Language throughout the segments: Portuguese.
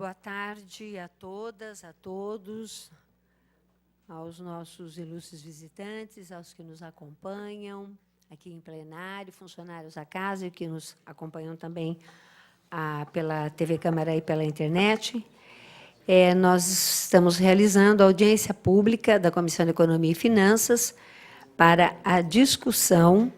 boa tarde a todas, a todos, aos nossos ilustres visitantes, aos que nos acompanham aqui em plenário, funcionários da casa e que nos acompanham também pela TV Câmara e pela internet. Nós estamos realizando a audiência pública da Comissão de Economia e Finanças para a discussão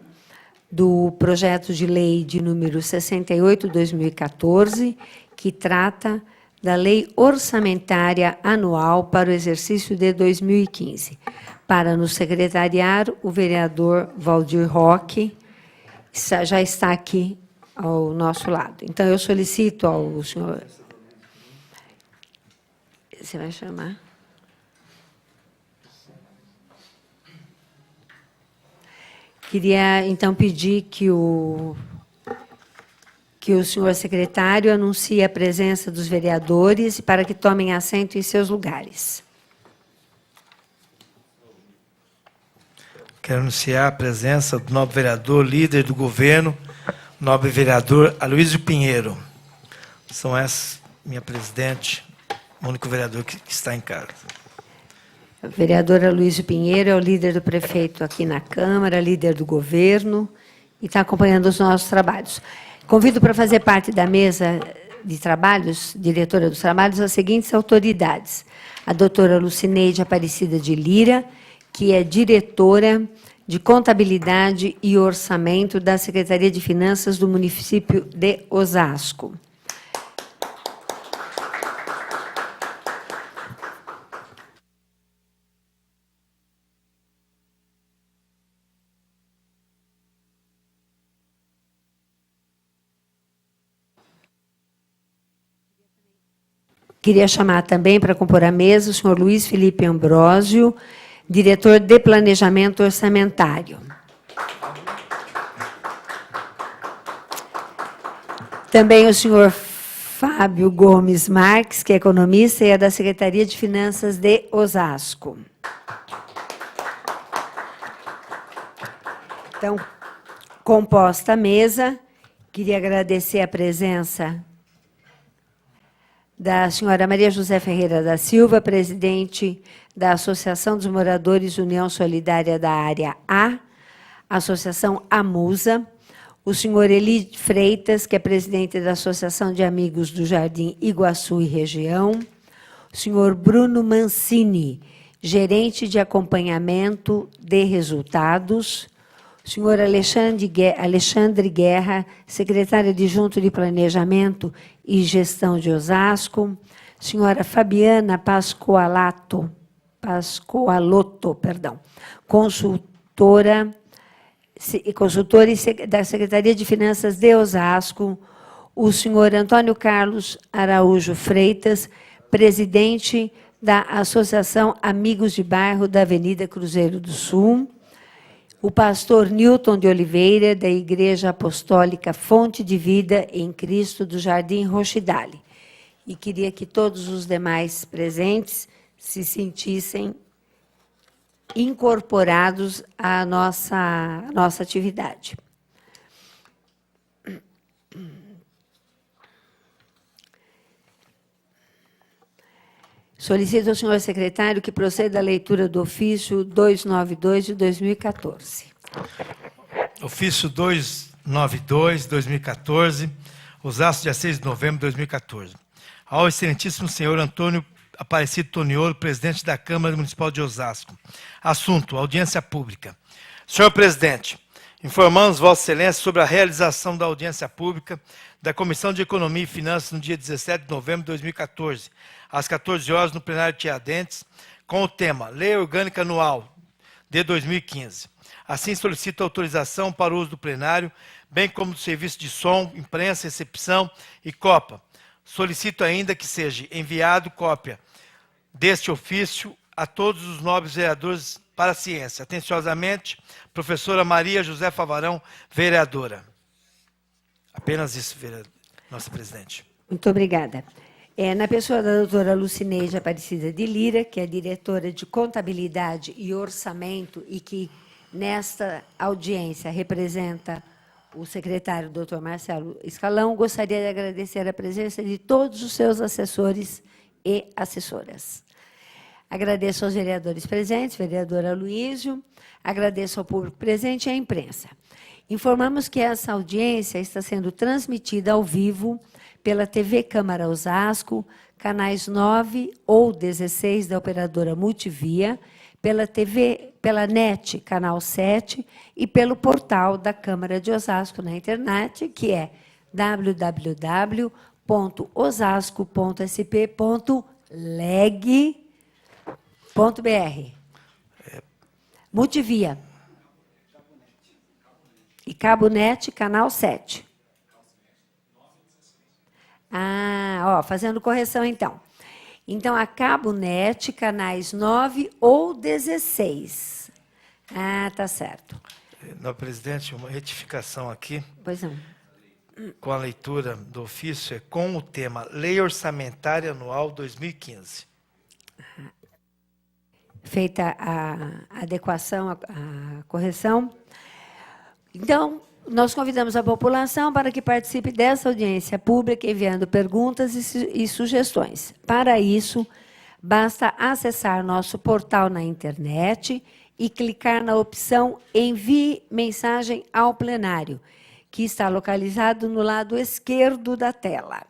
do projeto de lei de número 68/2014, que trata da Lei Orçamentária Anual para o exercício de 2015. Para nos secretariar, o vereador Valdir Roque já está aqui ao nosso lado. Então, eu solicito ao senhor... Você vai chamar? Queria, então, pedir que o senhor secretário anuncie a presença dos vereadores para que tomem assento em seus lugares. Quero anunciar a presença do nobre vereador, líder do governo, nobre vereador Aloysio Pinheiro. São essas, minha presidente, o único vereador que está em casa. O vereador Aloysio Pinheiro é o líder do prefeito aqui na Câmara, líder do governo, e está acompanhando os nossos trabalhos. Convido para fazer parte da mesa de trabalhos, diretora dos trabalhos, as seguintes autoridades. A doutora Lucineide Aparecida de Lira, que é diretora de Contabilidade e Orçamento da Secretaria de Finanças do município de Osasco. Queria chamar também para compor a mesa o senhor Luiz Felipe Ambrósio, diretor de Planejamento Orçamentário. Também o senhor Fábio Gomes Marques, que é economista e é da Secretaria de Finanças de Osasco. Então, composta a mesa, queria agradecer a presença da senhora Maria José Ferreira da Silva, presidente da Associação dos Moradores União Solidária da Área A, Associação Amusa, o senhor Eli Freitas, que é presidente da Associação de Amigos do Jardim Iguaçu e Região, o senhor Bruno Mancini, gerente de acompanhamento de resultados, o senhor Alexandre Guerra, secretário adjunto de Planejamento e Gestão de Osasco, senhora Fabiana Pascoalotto, consultora da Secretaria de Finanças de Osasco, o senhor Antônio Carlos Araújo Freitas, presidente da Associação Amigos de Bairro da Avenida Cruzeiro do Sul, o pastor Newton de Oliveira, da Igreja Apostólica Fonte de Vida em Cristo, do Jardim Rochidale. E queria que todos os demais presentes se sentissem incorporados à nossa atividade. Solicito ao senhor secretário que proceda à leitura do ofício 292 de 2014. Ofício 292 de 2014, Osasco, dia 6 de novembro de 2014. Ao excelentíssimo senhor Antônio Aparecido Toniolo, presidente da Câmara Municipal de Osasco. Assunto: audiência pública. Senhor presidente, informamos Vossa Excelência sobre a realização da audiência pública da Comissão de Economia e Finanças no dia 17 de novembro de 2014, às 14 horas, no plenário de Tiradentes, com o tema Lei Orgânica Anual de 2015. Assim, solicito autorização para o uso do plenário, bem como do serviço de som, imprensa, recepção e copa. Solicito ainda que seja enviado cópia deste ofício a todos os nobres vereadores para a ciência. Atenciosamente, professora Maria José Favarão, vereadora. Apenas isso, nossa presidente. Muito obrigada. Na pessoa da doutora Lucineide Aparecida de Lira, que é diretora de Contabilidade e Orçamento e que, nesta audiência, representa o secretário, doutor Marcelo Escalão, gostaria de agradecer a presença de todos os seus assessores e assessoras. Agradeço aos vereadores presentes, vereador Aloísio, agradeço ao público presente e à imprensa. Informamos que essa audiência está sendo transmitida ao vivo pela TV Câmara Osasco, canais 9 ou 16 da operadora Multivia, pela NET, canal 7, e pelo portal da Câmara de Osasco na internet, que é www.osasco.sp.leg.br. Multivia. E Cabo Net, canal 7. Fazendo correção, então. Então, a Cabo Net, canais 9 ou 16. Tá certo. Não, presidente, uma retificação aqui. Pois não. Com a leitura do ofício, é com o tema Lei Orçamentária Anual 2015. Feita a adequação, a correção. Então, nós convidamos a população para que participe dessa audiência pública, enviando perguntas e sugestões. Para isso, basta acessar nosso portal na internet e clicar na opção Envie mensagem ao plenário, que está localizado no lado esquerdo da tela.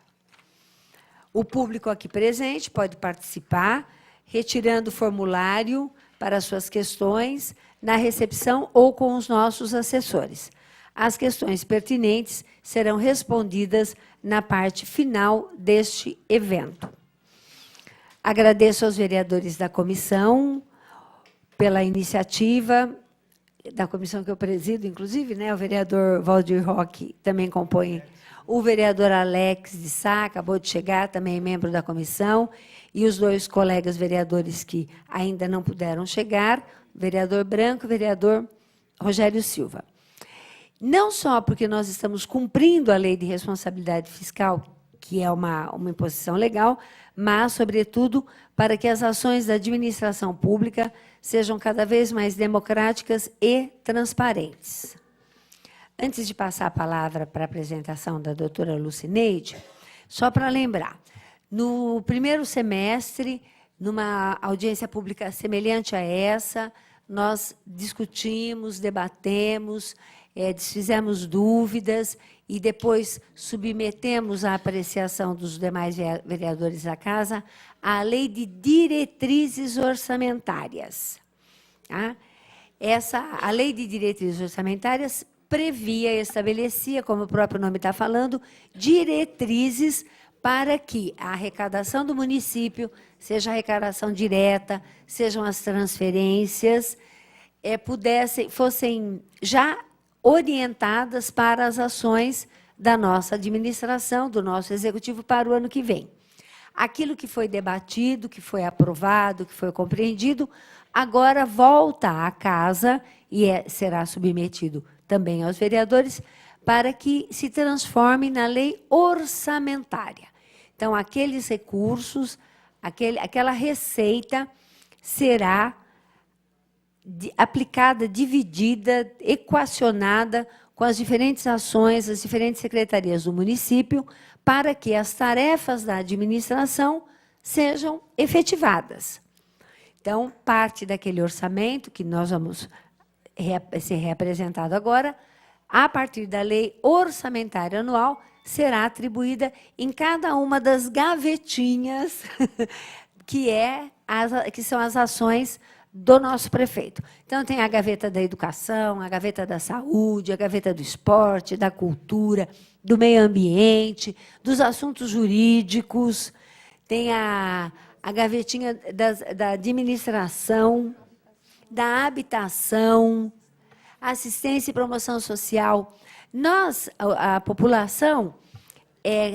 O público aqui presente pode participar, retirando o formulário para suas questões na recepção ou com os nossos assessores. As questões pertinentes serão respondidas na parte final deste evento. Agradeço aos vereadores da comissão pela iniciativa, da comissão que eu presido, inclusive, né, o vereador Valdir Roque também compõe, o vereador Alex de Sá, acabou de chegar, também é membro da comissão, e os dois colegas vereadores que ainda não puderam chegar, o vereador Branco e o vereador Rogério Silva. Não só porque nós estamos cumprindo a lei de responsabilidade fiscal, que é uma imposição legal, mas, sobretudo, para que as ações da administração pública sejam cada vez mais democráticas e transparentes. Antes de passar a palavra para a apresentação da doutora Lucineide, só para lembrar, no primeiro semestre, numa audiência pública semelhante a essa, nós discutimos, debatemos, desfizemos dúvidas e depois submetemos à apreciação dos demais vereadores da Casa a Lei de Diretrizes Orçamentárias. Tá? A Lei de Diretrizes Orçamentárias previa, estabelecia, como o próprio nome está falando, diretrizes para que a arrecadação do município, seja a arrecadação direta, sejam as transferências, fossem já orientadas para as ações da nossa administração, do nosso executivo para o ano que vem. Aquilo que foi debatido, que foi aprovado, que foi compreendido, agora volta à casa e será submetido também aos vereadores para que se transforme na lei orçamentária. Então, aqueles recursos, aquela receita será aplicada, dividida, equacionada com as diferentes ações, as diferentes secretarias do município, para que as tarefas da administração sejam efetivadas. Então, parte daquele orçamento que nós vamos ser reapresentado agora, a partir da lei orçamentária anual, será atribuída em cada uma das gavetinhas que são as ações do nosso prefeito. Então, tem a gaveta da educação, a gaveta da saúde, a gaveta do esporte, da cultura, do meio ambiente, dos assuntos jurídicos, tem a gavetinha da administração, da habitação, assistência e promoção social. A população,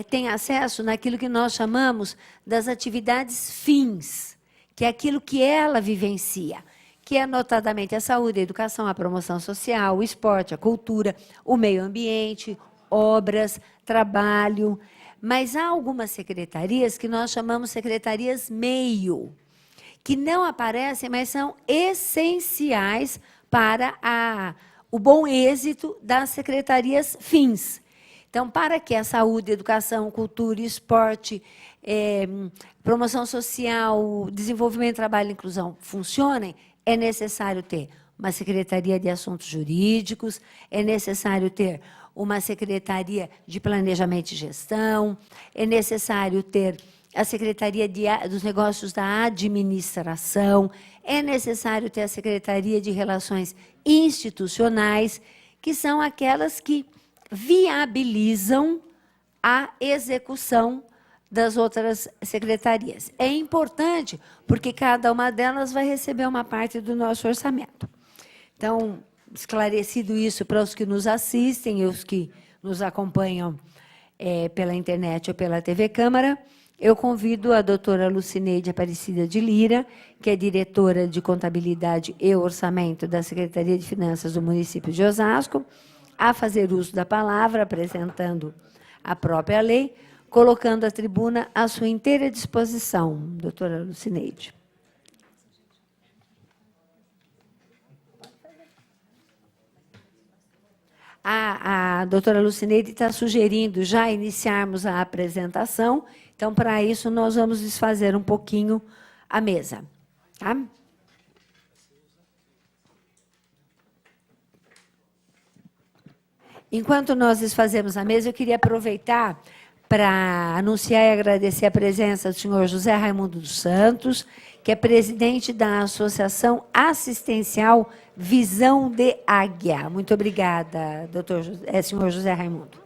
tem acesso naquilo que nós chamamos das atividades fins, que é aquilo que ela vivencia, que é notadamente a saúde, a educação, a promoção social, o esporte, a cultura, o meio ambiente, obras, trabalho. Mas há algumas secretarias que nós chamamos secretarias meio, que não aparecem, mas são essenciais para o bom êxito das secretarias fins. Então, para que a saúde, educação, cultura, esporte, promoção social, desenvolvimento, trabalho e inclusão funcionem, é necessário ter uma secretaria de assuntos jurídicos, é necessário ter uma secretaria de planejamento e gestão, é necessário ter a secretaria dos negócios da administração, é necessário ter a secretaria de relações institucionais, que são aquelas que viabilizam a execução das outras secretarias. É importante, porque cada uma delas vai receber uma parte do nosso orçamento. Então, esclarecido isso para os que nos assistem e os que nos acompanham pela internet ou pela TV Câmara, eu convido a doutora Lucineide Aparecida de Lira, que é diretora de Contabilidade e Orçamento da Secretaria de Finanças do município de Osasco, a fazer uso da palavra, apresentando a própria lei, colocando a tribuna à sua inteira disposição, doutora Lucineide. A doutora Lucineide está sugerindo já iniciarmos a apresentação, então, para isso, nós vamos desfazer um pouquinho a mesa. Tá? Enquanto nós desfazemos a mesa, eu queria aproveitar para anunciar e agradecer a presença do senhor José Raimundo dos Santos, que é presidente da Associação Assistencial Visão de Águia. Muito obrigada, senhor José Raimundo.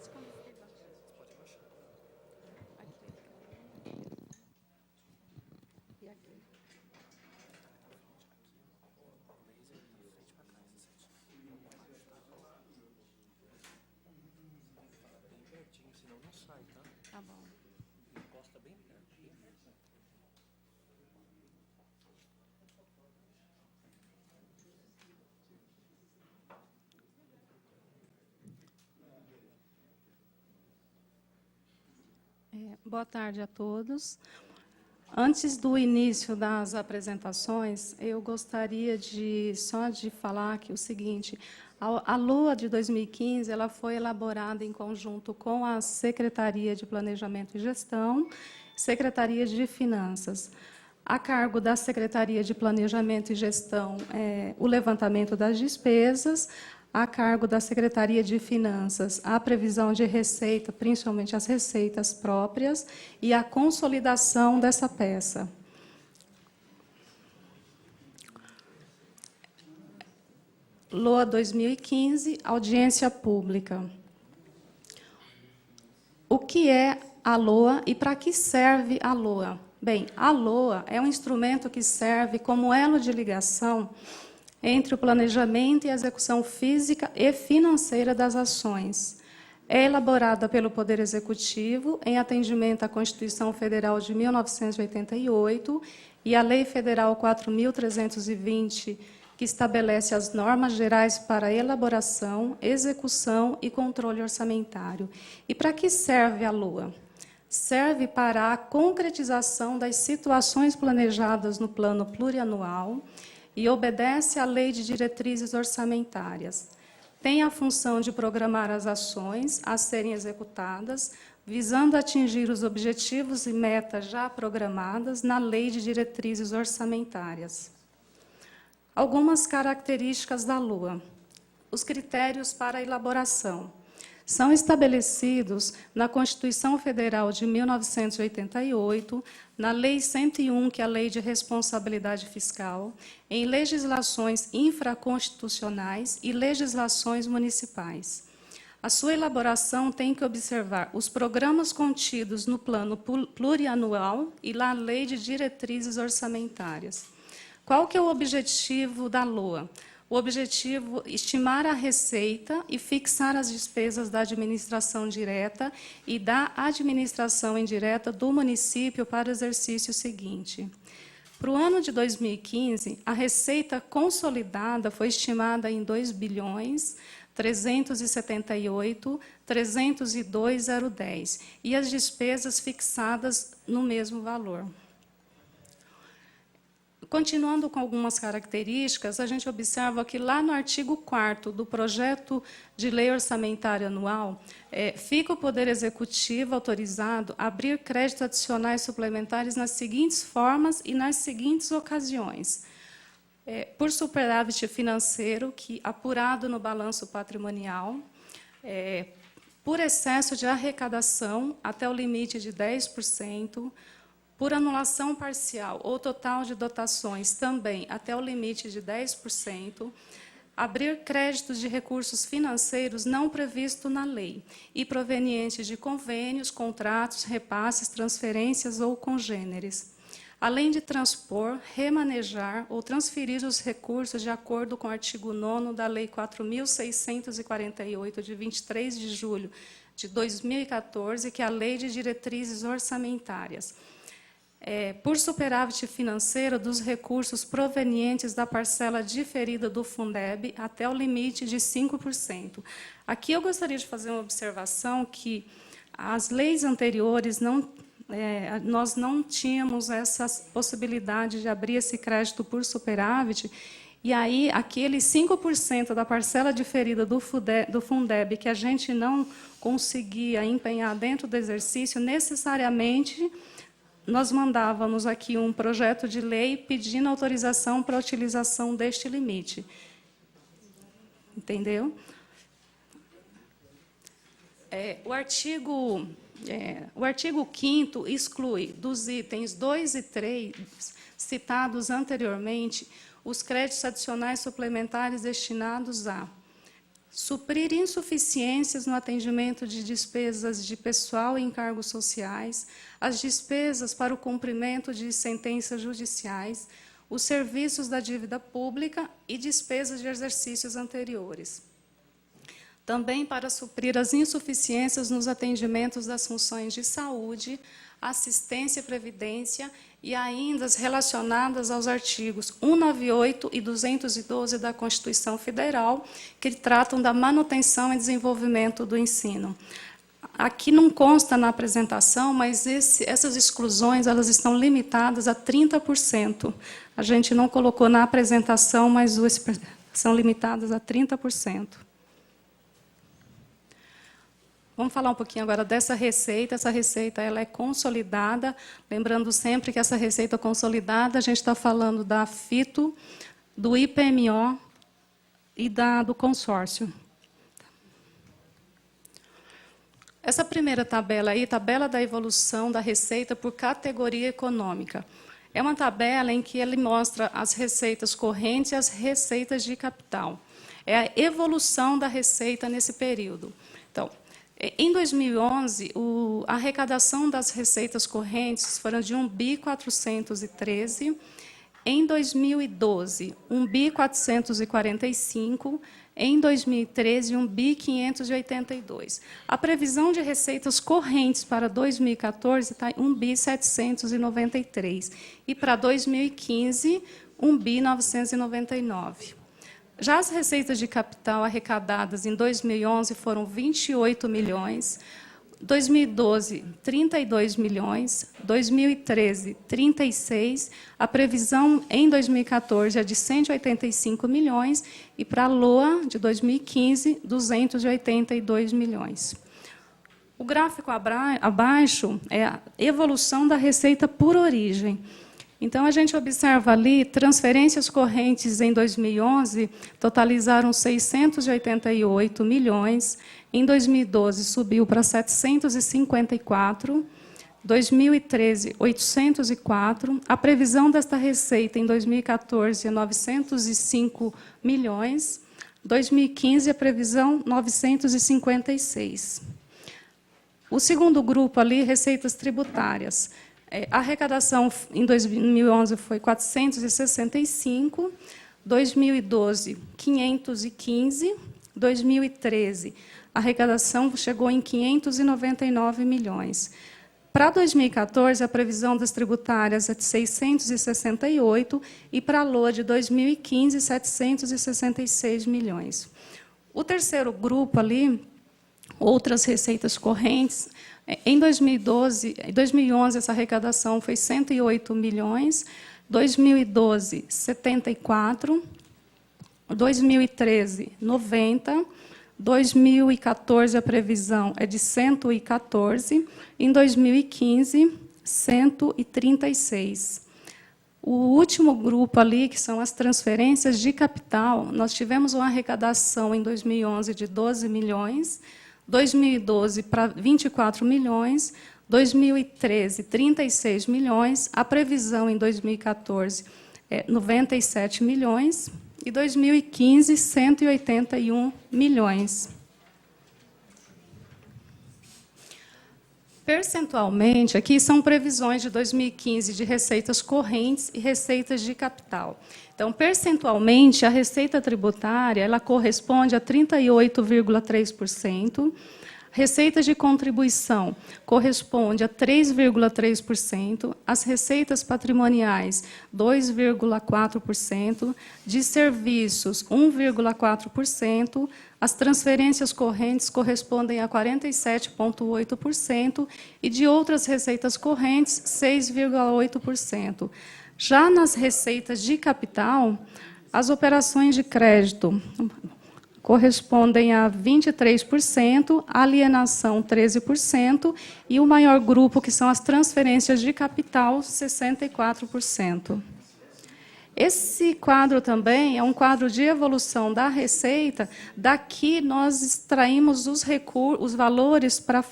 Boa tarde a todos. Antes do início das apresentações, eu gostaria só de falar aqui o seguinte: a LOA de 2015 ela foi elaborada em conjunto com a Secretaria de Planejamento e Gestão, Secretaria de Finanças. A cargo da Secretaria de Planejamento e Gestão, o levantamento das despesas, a cargo da Secretaria de Finanças, a previsão de receita, principalmente as receitas próprias, e a consolidação dessa peça. LOA 2015, audiência pública. O que é a LOA e para que serve a LOA? Bem, a LOA é um instrumento que serve como elo de ligação entre o planejamento e a execução física e financeira das ações. É elaborada pelo Poder Executivo em atendimento à Constituição Federal de 1988 e à Lei Federal 4.320, que estabelece as normas gerais para a elaboração, execução e controle orçamentário. E para que serve a LOA? Serve para a concretização das situações planejadas no plano plurianual e obedece à Lei de Diretrizes Orçamentárias. Tem a função de programar as ações a serem executadas, visando atingir os objetivos e metas já programadas na Lei de Diretrizes Orçamentárias. Algumas características da LOA. Os critérios para a elaboração são estabelecidos na Constituição Federal de 1988, na Lei 101, que é a Lei de Responsabilidade Fiscal, em legislações infraconstitucionais e legislações municipais. A sua elaboração tem que observar os programas contidos no plano plurianual e na Lei de Diretrizes Orçamentárias. Qual que é o objetivo da LOA? O objetivo é estimar a receita e fixar as despesas da administração direta e da administração indireta do município para o exercício seguinte. Para o ano de 2015, a receita consolidada foi estimada em 2.378.302.010 e as despesas fixadas no mesmo valor. Continuando com algumas características, a gente observa que lá no artigo 4º do projeto de lei orçamentária anual, fica o Poder Executivo autorizado a abrir créditos adicionais suplementares nas seguintes formas e nas seguintes ocasiões. Por superávit financeiro, que apurado no balanço patrimonial, por excesso de arrecadação até o limite de 10%, por anulação parcial ou total de dotações, também até o limite de 10%, abrir créditos de recursos financeiros não previsto na lei e provenientes de convênios, contratos, repasses, transferências ou congêneres, além de transpor, remanejar ou transferir os recursos de acordo com o artigo 9º da Lei 4.648, de 23 de julho de 2014, que é a Lei de Diretrizes Orçamentárias. Por superávit financeiro dos recursos provenientes da parcela diferida do Fundeb até o limite de 5%. Aqui eu gostaria de fazer uma observação que as leis anteriores nós não tínhamos essa possibilidade de abrir esse crédito por superávit, e aí aquele 5% da parcela diferida do Fundeb que a gente não conseguia empenhar dentro do exercício, necessariamente nós mandávamos aqui um projeto de lei pedindo autorização para a utilização deste limite. Entendeu? O artigo 5º exclui dos itens 2 e 3, citados anteriormente, os créditos adicionais suplementares destinados a suprir insuficiências no atendimento de despesas de pessoal e encargos sociais, as despesas para o cumprimento de sentenças judiciais, os serviços da dívida pública e despesas de exercícios anteriores. Também para suprir as insuficiências nos atendimentos das funções de saúde, assistência e previdência, e ainda as relacionadas aos artigos 198 e 212 da Constituição Federal, que tratam da manutenção e desenvolvimento do ensino. Aqui não consta na apresentação, mas essas exclusões elas estão limitadas a 30%. A gente não colocou na apresentação, mas são limitadas a 30%. Vamos falar um pouquinho agora dessa receita. Essa receita ela é consolidada. Lembrando sempre que essa receita consolidada, a gente está falando da FITO, do IPMO e do consórcio. Essa primeira tabela aí, tabela da evolução da receita por categoria econômica. É uma tabela em que ele mostra as receitas correntes e as receitas de capital. É a evolução da receita nesse período. Então, em 2011, a arrecadação das receitas correntes foram de 1.413 bi. Em 2012, 1.445 bi. Em 2013, 1.582 bi. A previsão de receitas correntes para 2014 está em 1.793 bi. E para 2015, 1.999 bi. Já as receitas de capital arrecadadas em 2011 foram 28 milhões, 2012, 32 milhões, 2013, 36, a previsão em 2014 é de 185 milhões e para a LOA de 2015, 282 milhões. O gráfico abaixo é a evolução da receita por origem. Então, a gente observa ali, transferências correntes em 2011 totalizaram 688 milhões, em 2012 subiu para 754, 2013, 804, a previsão desta receita em 2014 é 905 milhões, 2015 a previsão 956. O segundo grupo ali, receitas tributárias. A arrecadação em 2011 foi 465, 2012, 515, 2013, a arrecadação chegou em 599 milhões. Para 2014, a previsão das tributárias é de 668 e para a LOA de 2015, 766 milhões. O terceiro grupo ali, outras receitas correntes, em 2011, essa arrecadação foi 108 milhões, 2012, 74. 2013, 90. 2014, a previsão é de 114. Em 2015, 136. O último grupo ali, que são as transferências de capital, nós tivemos uma arrecadação em 2011 de 12 milhões, 2012 para 24 milhões, 2013, 36 milhões, a previsão em 2014 é 97 milhões, e 2015, 181 milhões. Percentualmente, aqui são previsões de 2015 de receitas correntes e receitas de capital. Então, percentualmente, a receita tributária ela corresponde a 38,3%. Receitas de contribuição corresponde a 3,3%, as receitas patrimoniais 2,4%, de serviços 1,4%, as transferências correntes correspondem a 47,8% e de outras receitas correntes 6,8%. Já nas receitas de capital, as operações de crédito correspondem a 23%, alienação 13% e o maior grupo, que são as transferências de capital, 64%. Esse quadro também é um quadro de evolução da receita. Daqui nós extraímos os valores para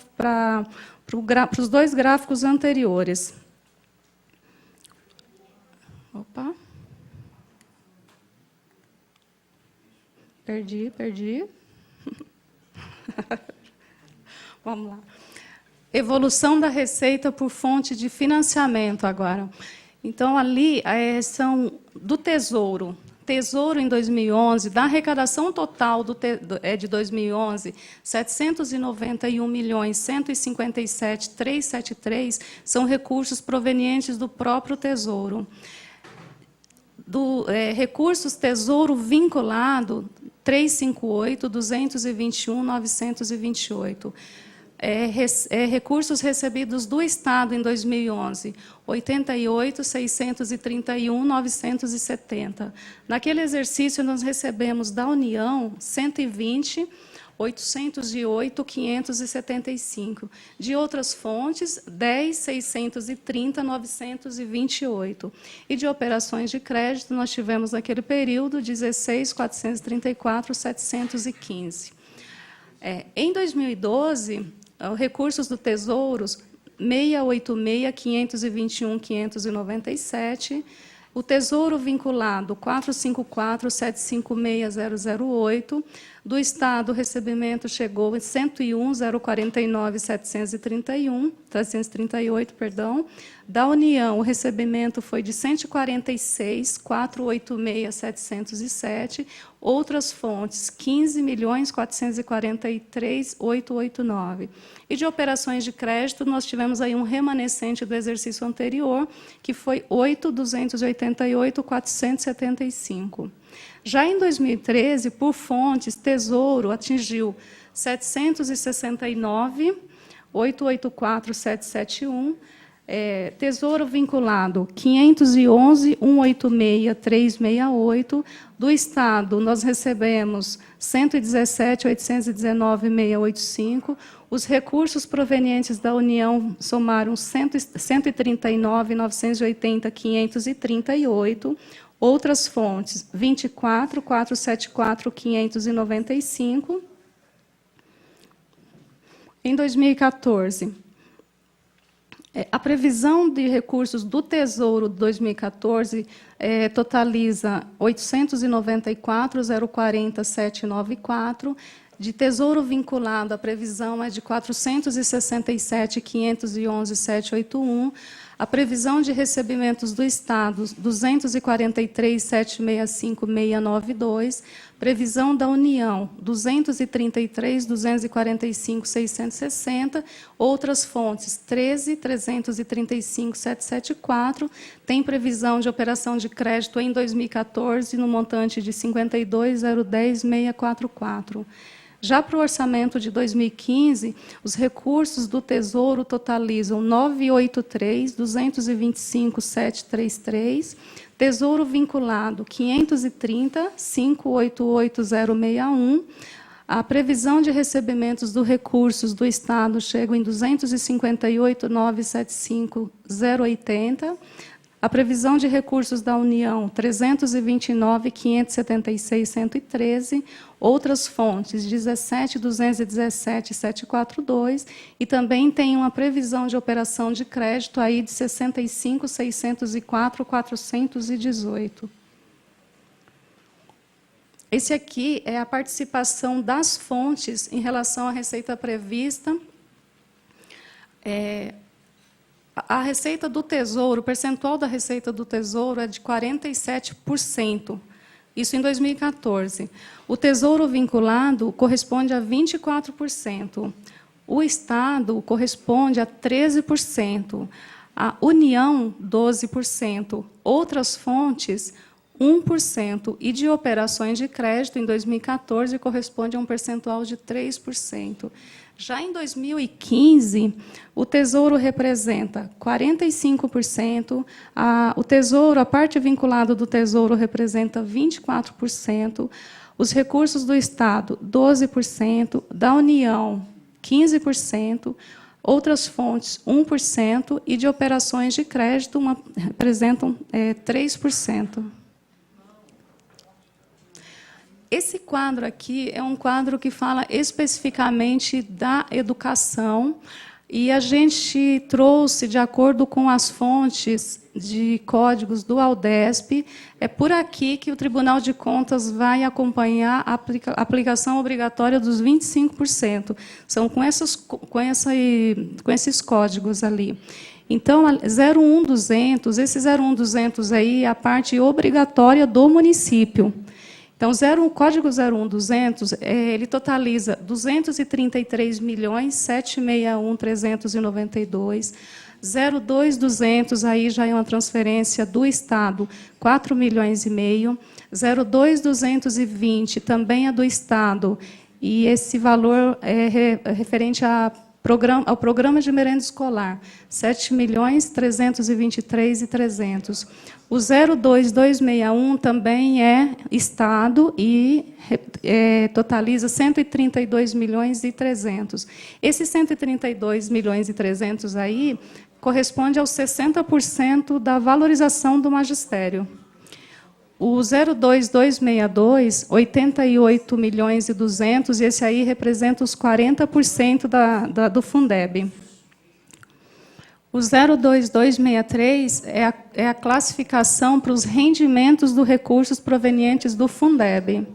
os dois gráficos anteriores. Opa. Perdi. Vamos lá. Evolução da receita por fonte de financiamento agora. Então, ali são do Tesouro. Tesouro, em 2011, da arrecadação total de 2011, 791.157.373 são recursos provenientes do próprio Tesouro. Recursos Tesouro vinculado, 358.221.928. Recursos recebidos do Estado em 2011, 88.631.970. Naquele exercício, nós recebemos da União 120.808.575. De outras fontes, 10.630.928. E de operações de crédito, nós tivemos naquele período 16.434.715. Em 2012, recursos do Tesouro, 686.521.597. O Tesouro vinculado, 454.756.008. Do Estado, o recebimento chegou em 101.049.738, perdão. Da União, o recebimento foi de 146.486.707. Outras fontes, 15.443.889. E de operações de crédito, nós tivemos aí um remanescente do exercício anterior, que foi 8.288.475. Já em 2013, por fontes, Tesouro atingiu 769.884.771. Tesouro vinculado, 511.186.368. Do Estado, nós recebemos 117.819.685. Os recursos provenientes da União somaram 139.980.538. Outras fontes, 24.474.595. Em 2014, a previsão de recursos do Tesouro de 2014 totaliza 894.040.794. De Tesouro vinculado, a previsão é de 467.511.781. A previsão de recebimentos do Estado, 243.765.692. Previsão da União, 233.245.660. Outras fontes, 13.335.774. Tem previsão de operação de crédito em 2014 no montante de 52.010.644. Já para o orçamento de 2015, os recursos do Tesouro totalizam 983.225.733, Tesouro vinculado 530.588.061, a previsão de recebimentos dos recursos do Estado chega em 258.975.080, a previsão de recursos da União, 329.576.113, outras fontes, 17.217.742, e também tem uma previsão de operação de crédito aí de 65.604.418. Esse aqui é a participação das fontes em relação à receita prevista. A receita do Tesouro, o percentual da receita do Tesouro é de 47%, isso em 2014. O Tesouro vinculado corresponde a 24%, o Estado corresponde a 13%, a União, 12%, outras fontes, 1%, e de operações de crédito, em 2014, corresponde a um percentual de 3%. Já em 2015, o Tesouro representa 45%, o Tesouro, a parte vinculada do Tesouro representa 24%, os recursos do Estado, 12%, da União, 15%, outras fontes, 1%, e de operações de crédito representam 3%. Esse quadro aqui é um quadro que fala especificamente da educação, e a gente trouxe, de acordo com as fontes de códigos do Aldesp, é por aqui que o Tribunal de Contas vai acompanhar a aplicação obrigatória dos 25%. São com esses códigos ali. Então, 01200, esse 01200 aí é a parte obrigatória do município. Então, o código 01200, ele totaliza 233.761.392. 02200, aí já é uma transferência do Estado, 4,5 milhões. 02220, também é do Estado, e esse valor é referente ao programa de merenda escolar, 7.323.300. O 02261 também é Estado e totaliza 132.300.000. Esses 132.300.000 aí corresponde aos 60% da valorização do magistério. O 02262, 88.200.000, e esse aí representa os 40% do Fundeb. O 02263 é a classificação para os rendimentos dos recursos provenientes do Fundeb.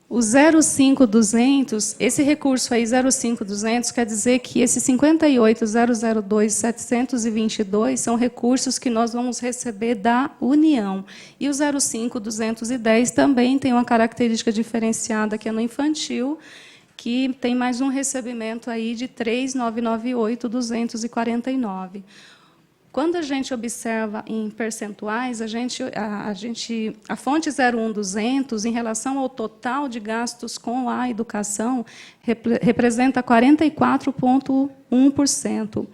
O 05200, esse recurso aí, 05200, quer dizer que esses 58.002.722 são recursos que nós vamos receber da União. E o 05210 também tem uma característica diferenciada, que é no infantil, que tem mais um recebimento aí de 3.998.249. Quando a gente observa em percentuais, a fonte 01200, em relação ao total de gastos com a educação, representa 44,1%.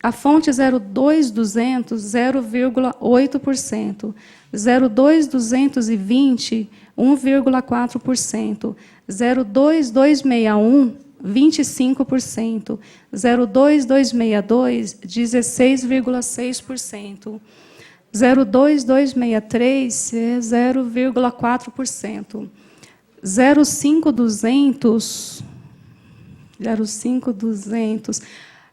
A fonte 02200, 0,8%. 02220, 1,4%. 02261, 25%. 02262, 16,6%. 02263 é 0,4%. 05200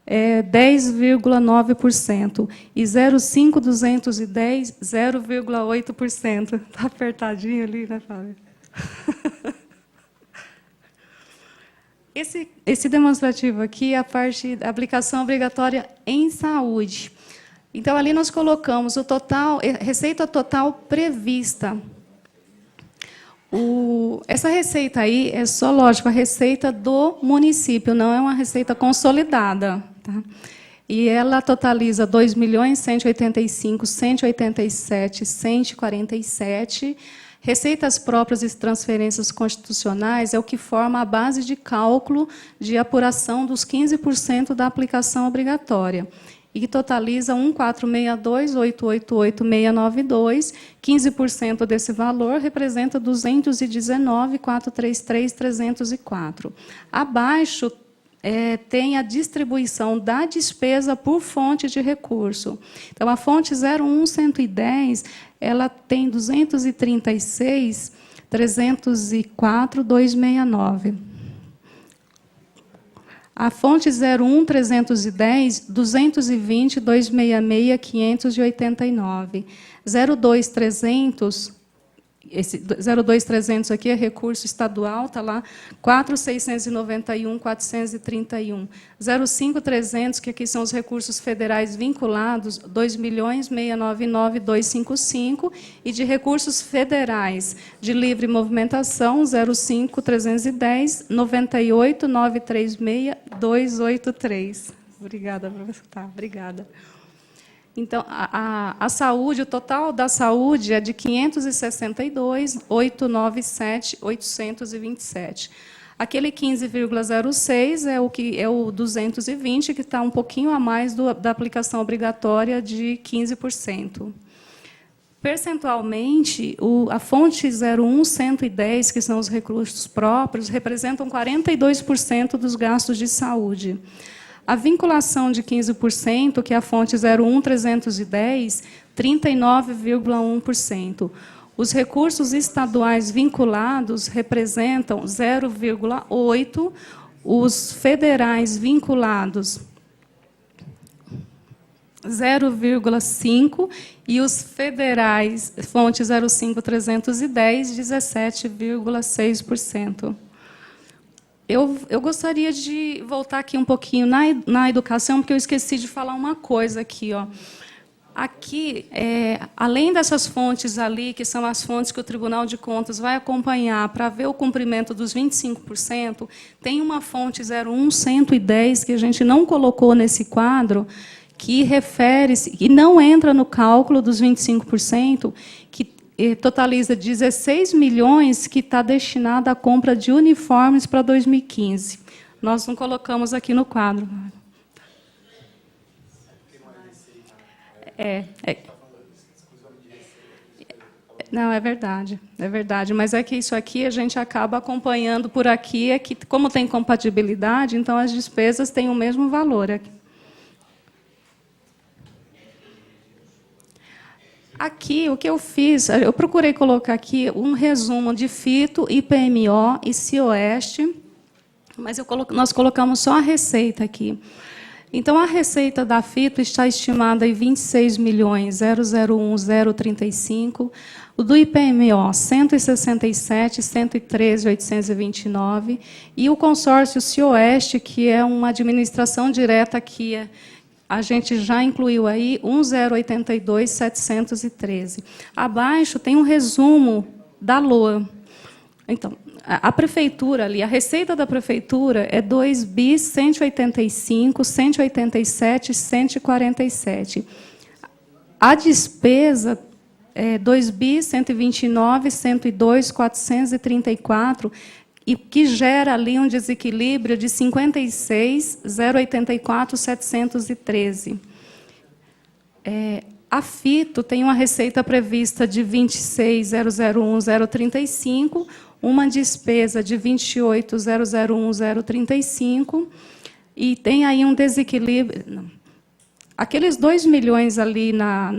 é 10,9%. E 05210, 0,8%. Está apertadinho ali, né, Fábio? Esse demonstrativo aqui é a parte da aplicação obrigatória em saúde. Então, ali nós colocamos o total, receita total prevista. Essa receita aí é só, lógico, a receita do município, não é uma receita consolidada. Tá? e ela totaliza 2.185.187.147. Receitas próprias e transferências constitucionais é o que forma a base de cálculo de apuração dos 15% da aplicação obrigatória, e que totaliza 1.462.888.692. 15% desse valor representa 219.433.304. Abaixo tem a distribuição da despesa por fonte de recurso. Então, a fonte 01110, ela tem 236.304.269. A fonte 01310, 220.266.589. 02300, esse 02300 aqui é recurso estadual, está lá, 4.691.431. 05300, que aqui são os recursos federais vinculados, 2.699.255, e de recursos federais de livre movimentação, 05310, 98.936.283. Obrigada, professor. Tá, obrigada. Então, a saúde, o total da saúde é de 562.897.827. Aquele 15,06 é o 220, que está um pouquinho a mais da aplicação obrigatória de 15%. Percentualmente, a fonte 01110, que são os recursos próprios, representam 42% dos gastos de saúde. A vinculação de 15%, que é a fonte 01310, 39,1%. Os recursos estaduais vinculados representam 0,8%, os federais vinculados 0,5%, e os federais, fonte 05310, 17,6%. Eu gostaria de voltar aqui um pouquinho na educação, porque eu esqueci de falar uma coisa aqui. Aqui, além dessas fontes ali, que são as fontes que o Tribunal de Contas vai acompanhar para ver o cumprimento dos 25%, tem uma fonte 01110, que a gente não colocou nesse quadro, que refere-se, e não entra no cálculo dos 25%, que totaliza 16 milhões, que está destinado à compra de uniformes para 2015. Nós não colocamos aqui no quadro. Não, é verdade, mas é que isso aqui a gente acaba acompanhando por aqui, é que, como tem compatibilidade, então as despesas têm o mesmo valor aqui. Aqui, o que eu fiz, eu procurei colocar aqui um resumo de FITO, IPMO e CIOeste, mas nós colocamos só a receita aqui. Então, a receita da FITO está estimada em 26.001.035, o do IPMO, 167.113.829, e o consórcio CIOeste, que é uma administração direta que a gente já incluiu aí 1.082.713. Abaixo tem um resumo da LOA. Então, a prefeitura ali, a receita da prefeitura é 2.185.187.147. A despesa é 2.129.102.434, e que gera ali um desequilíbrio de 56.084.713. A FITO tem uma receita prevista de 26.001.035, uma despesa de 28.001.035, e tem aí um desequilíbrio. Não. Aqueles 2 milhões ali na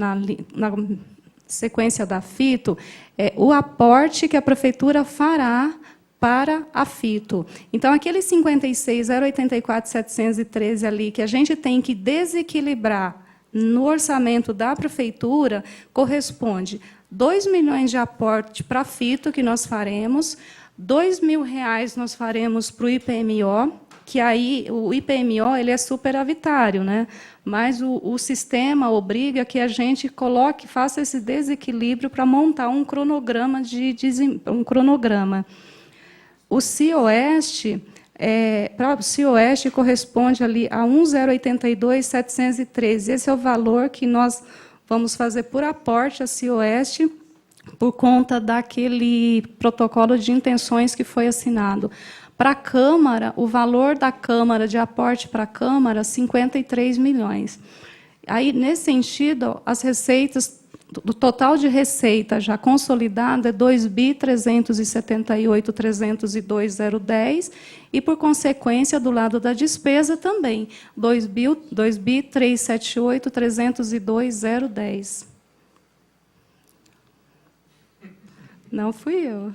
sequência da FITO é o aporte que a prefeitura fará para a FITO. Então, aquele 56.084.713 ali, que a gente tem que desequilibrar no orçamento da prefeitura, corresponde 2 milhões de aporte para a FITO, que nós faremos, R$2.000 nós faremos para o IPMO, que aí o IPMO ele é superavitário, né? Mas o sistema obriga que a gente faça esse desequilíbrio para montar um cronograma. O CIOeste para o CIOeste corresponde ali a 1.082.713. Esse é o valor que nós vamos fazer por aporte a CIOeste, por conta daquele protocolo de intenções que foi assinado. Para a Câmara, o valor da Câmara, de aporte para a Câmara, 53 milhões. Aí, nesse sentido, as receitas, o total de receita já consolidada é 2.378.302.010, e, por consequência, do lado da despesa também, 2.378.302.010. Não fui eu.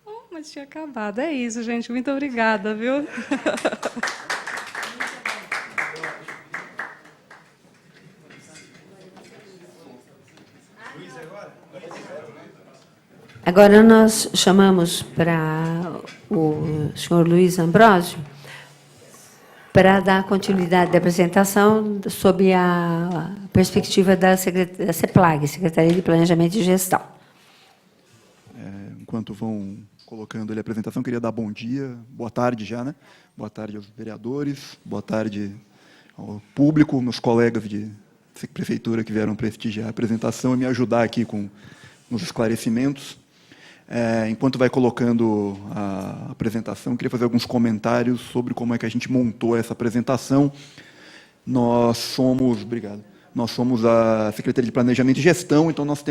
Oh, mas tinha acabado. É isso, gente. Muito obrigada, viu? Agora nós chamamos para o senhor Luiz Ambrósio para dar continuidade da apresentação sob a perspectiva da CEPLAG, Secretaria de Planejamento e Gestão. Enquanto vão colocando ali a apresentação, queria dar bom dia, boa tarde já, né? Boa tarde aos vereadores, boa tarde ao público, meus colegas de prefeitura que vieram prestigiar a apresentação e me ajudar aqui com os esclarecimentos. Enquanto vai colocando a apresentação, queria fazer alguns comentários sobre como é que a gente montou essa apresentação. Nós somos a Secretaria de Planejamento e Gestão, então nós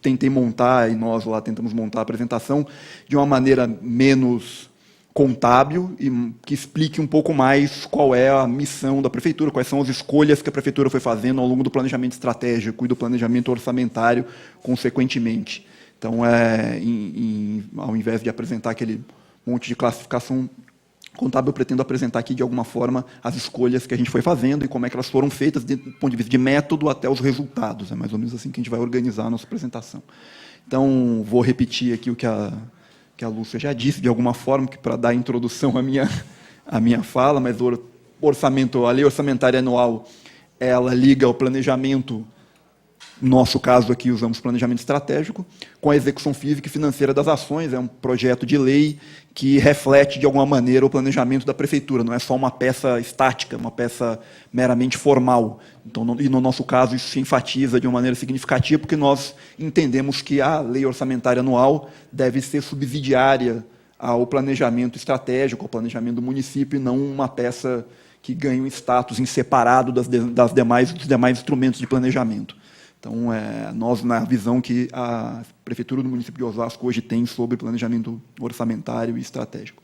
tentei montar, e nós lá tentamos montar a apresentação de uma maneira menos contábil e que explique um pouco mais qual é a missão da Prefeitura, quais são as escolhas que a Prefeitura foi fazendo ao longo do planejamento estratégico e do planejamento orçamentário, consequentemente. Então, ao invés de apresentar aquele monte de classificação contábil, eu pretendo apresentar aqui, de alguma forma, as escolhas que a gente foi fazendo e como é que elas foram feitas, do ponto de vista de método até os resultados. É mais ou menos assim que a gente vai organizar a nossa apresentação. Então, vou repetir aqui o que a Lúcia já disse, de alguma forma, que para dar introdução à minha fala, mas a lei orçamentária anual, ela liga ao planejamento. No nosso caso aqui, usamos planejamento estratégico, com a execução física e financeira das ações. É um projeto de lei que reflete, de alguma maneira, o planejamento da Prefeitura. Não é só uma peça estática, uma peça meramente formal. Então, e, no nosso caso, isso se enfatiza de uma maneira significativa, porque nós entendemos que a lei orçamentária anual deve ser subsidiária ao planejamento estratégico, ao planejamento do município, e não uma peça que ganhe um status em separado dos demais instrumentos de planejamento. Então, nós, na visão que a Prefeitura do município de Osasco hoje tem sobre planejamento orçamentário e estratégico.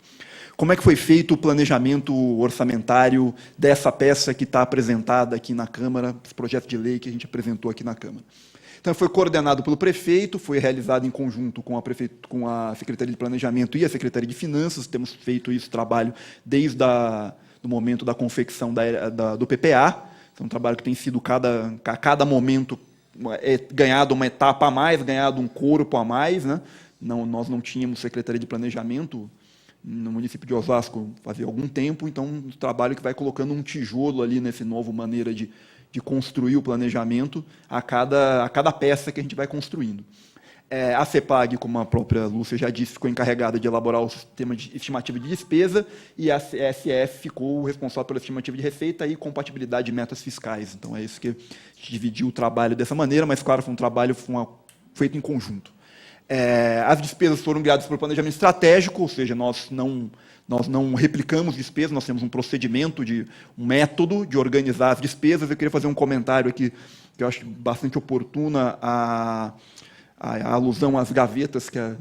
Como é que foi feito o planejamento orçamentário dessa peça que está apresentada aqui na Câmara, esse projeto de lei que a gente apresentou aqui na Câmara? Então, foi coordenado pelo prefeito, foi realizado em conjunto com a Secretaria de Planejamento e a Secretaria de Finanças. Temos feito esse trabalho desde o momento da confecção do PPA. É um trabalho que tem sido, a cada momento, ganhado uma etapa a mais, ganhado um corpo a mais, né? Nós não tínhamos Secretaria de Planejamento no município de Osasco fazia algum tempo, então um trabalho que vai colocando um tijolo ali nessa nova maneira de construir o planejamento a cada peça que a gente vai construindo. A CEPLAG, como a própria Lúcia já disse, ficou encarregada de elaborar o sistema de estimativa de despesa, e a SF ficou responsável pela estimativa de receita e compatibilidade de metas fiscais. Então, é isso que a gente dividiu o trabalho dessa maneira, mas, claro, foi um trabalho feito em conjunto. As despesas foram guiadas pelo planejamento estratégico, ou seja, nós não replicamos despesas, nós temos um procedimento, um método de organizar as despesas. Eu queria fazer um comentário aqui, que eu acho bastante oportuna, a alusão às gavetas que a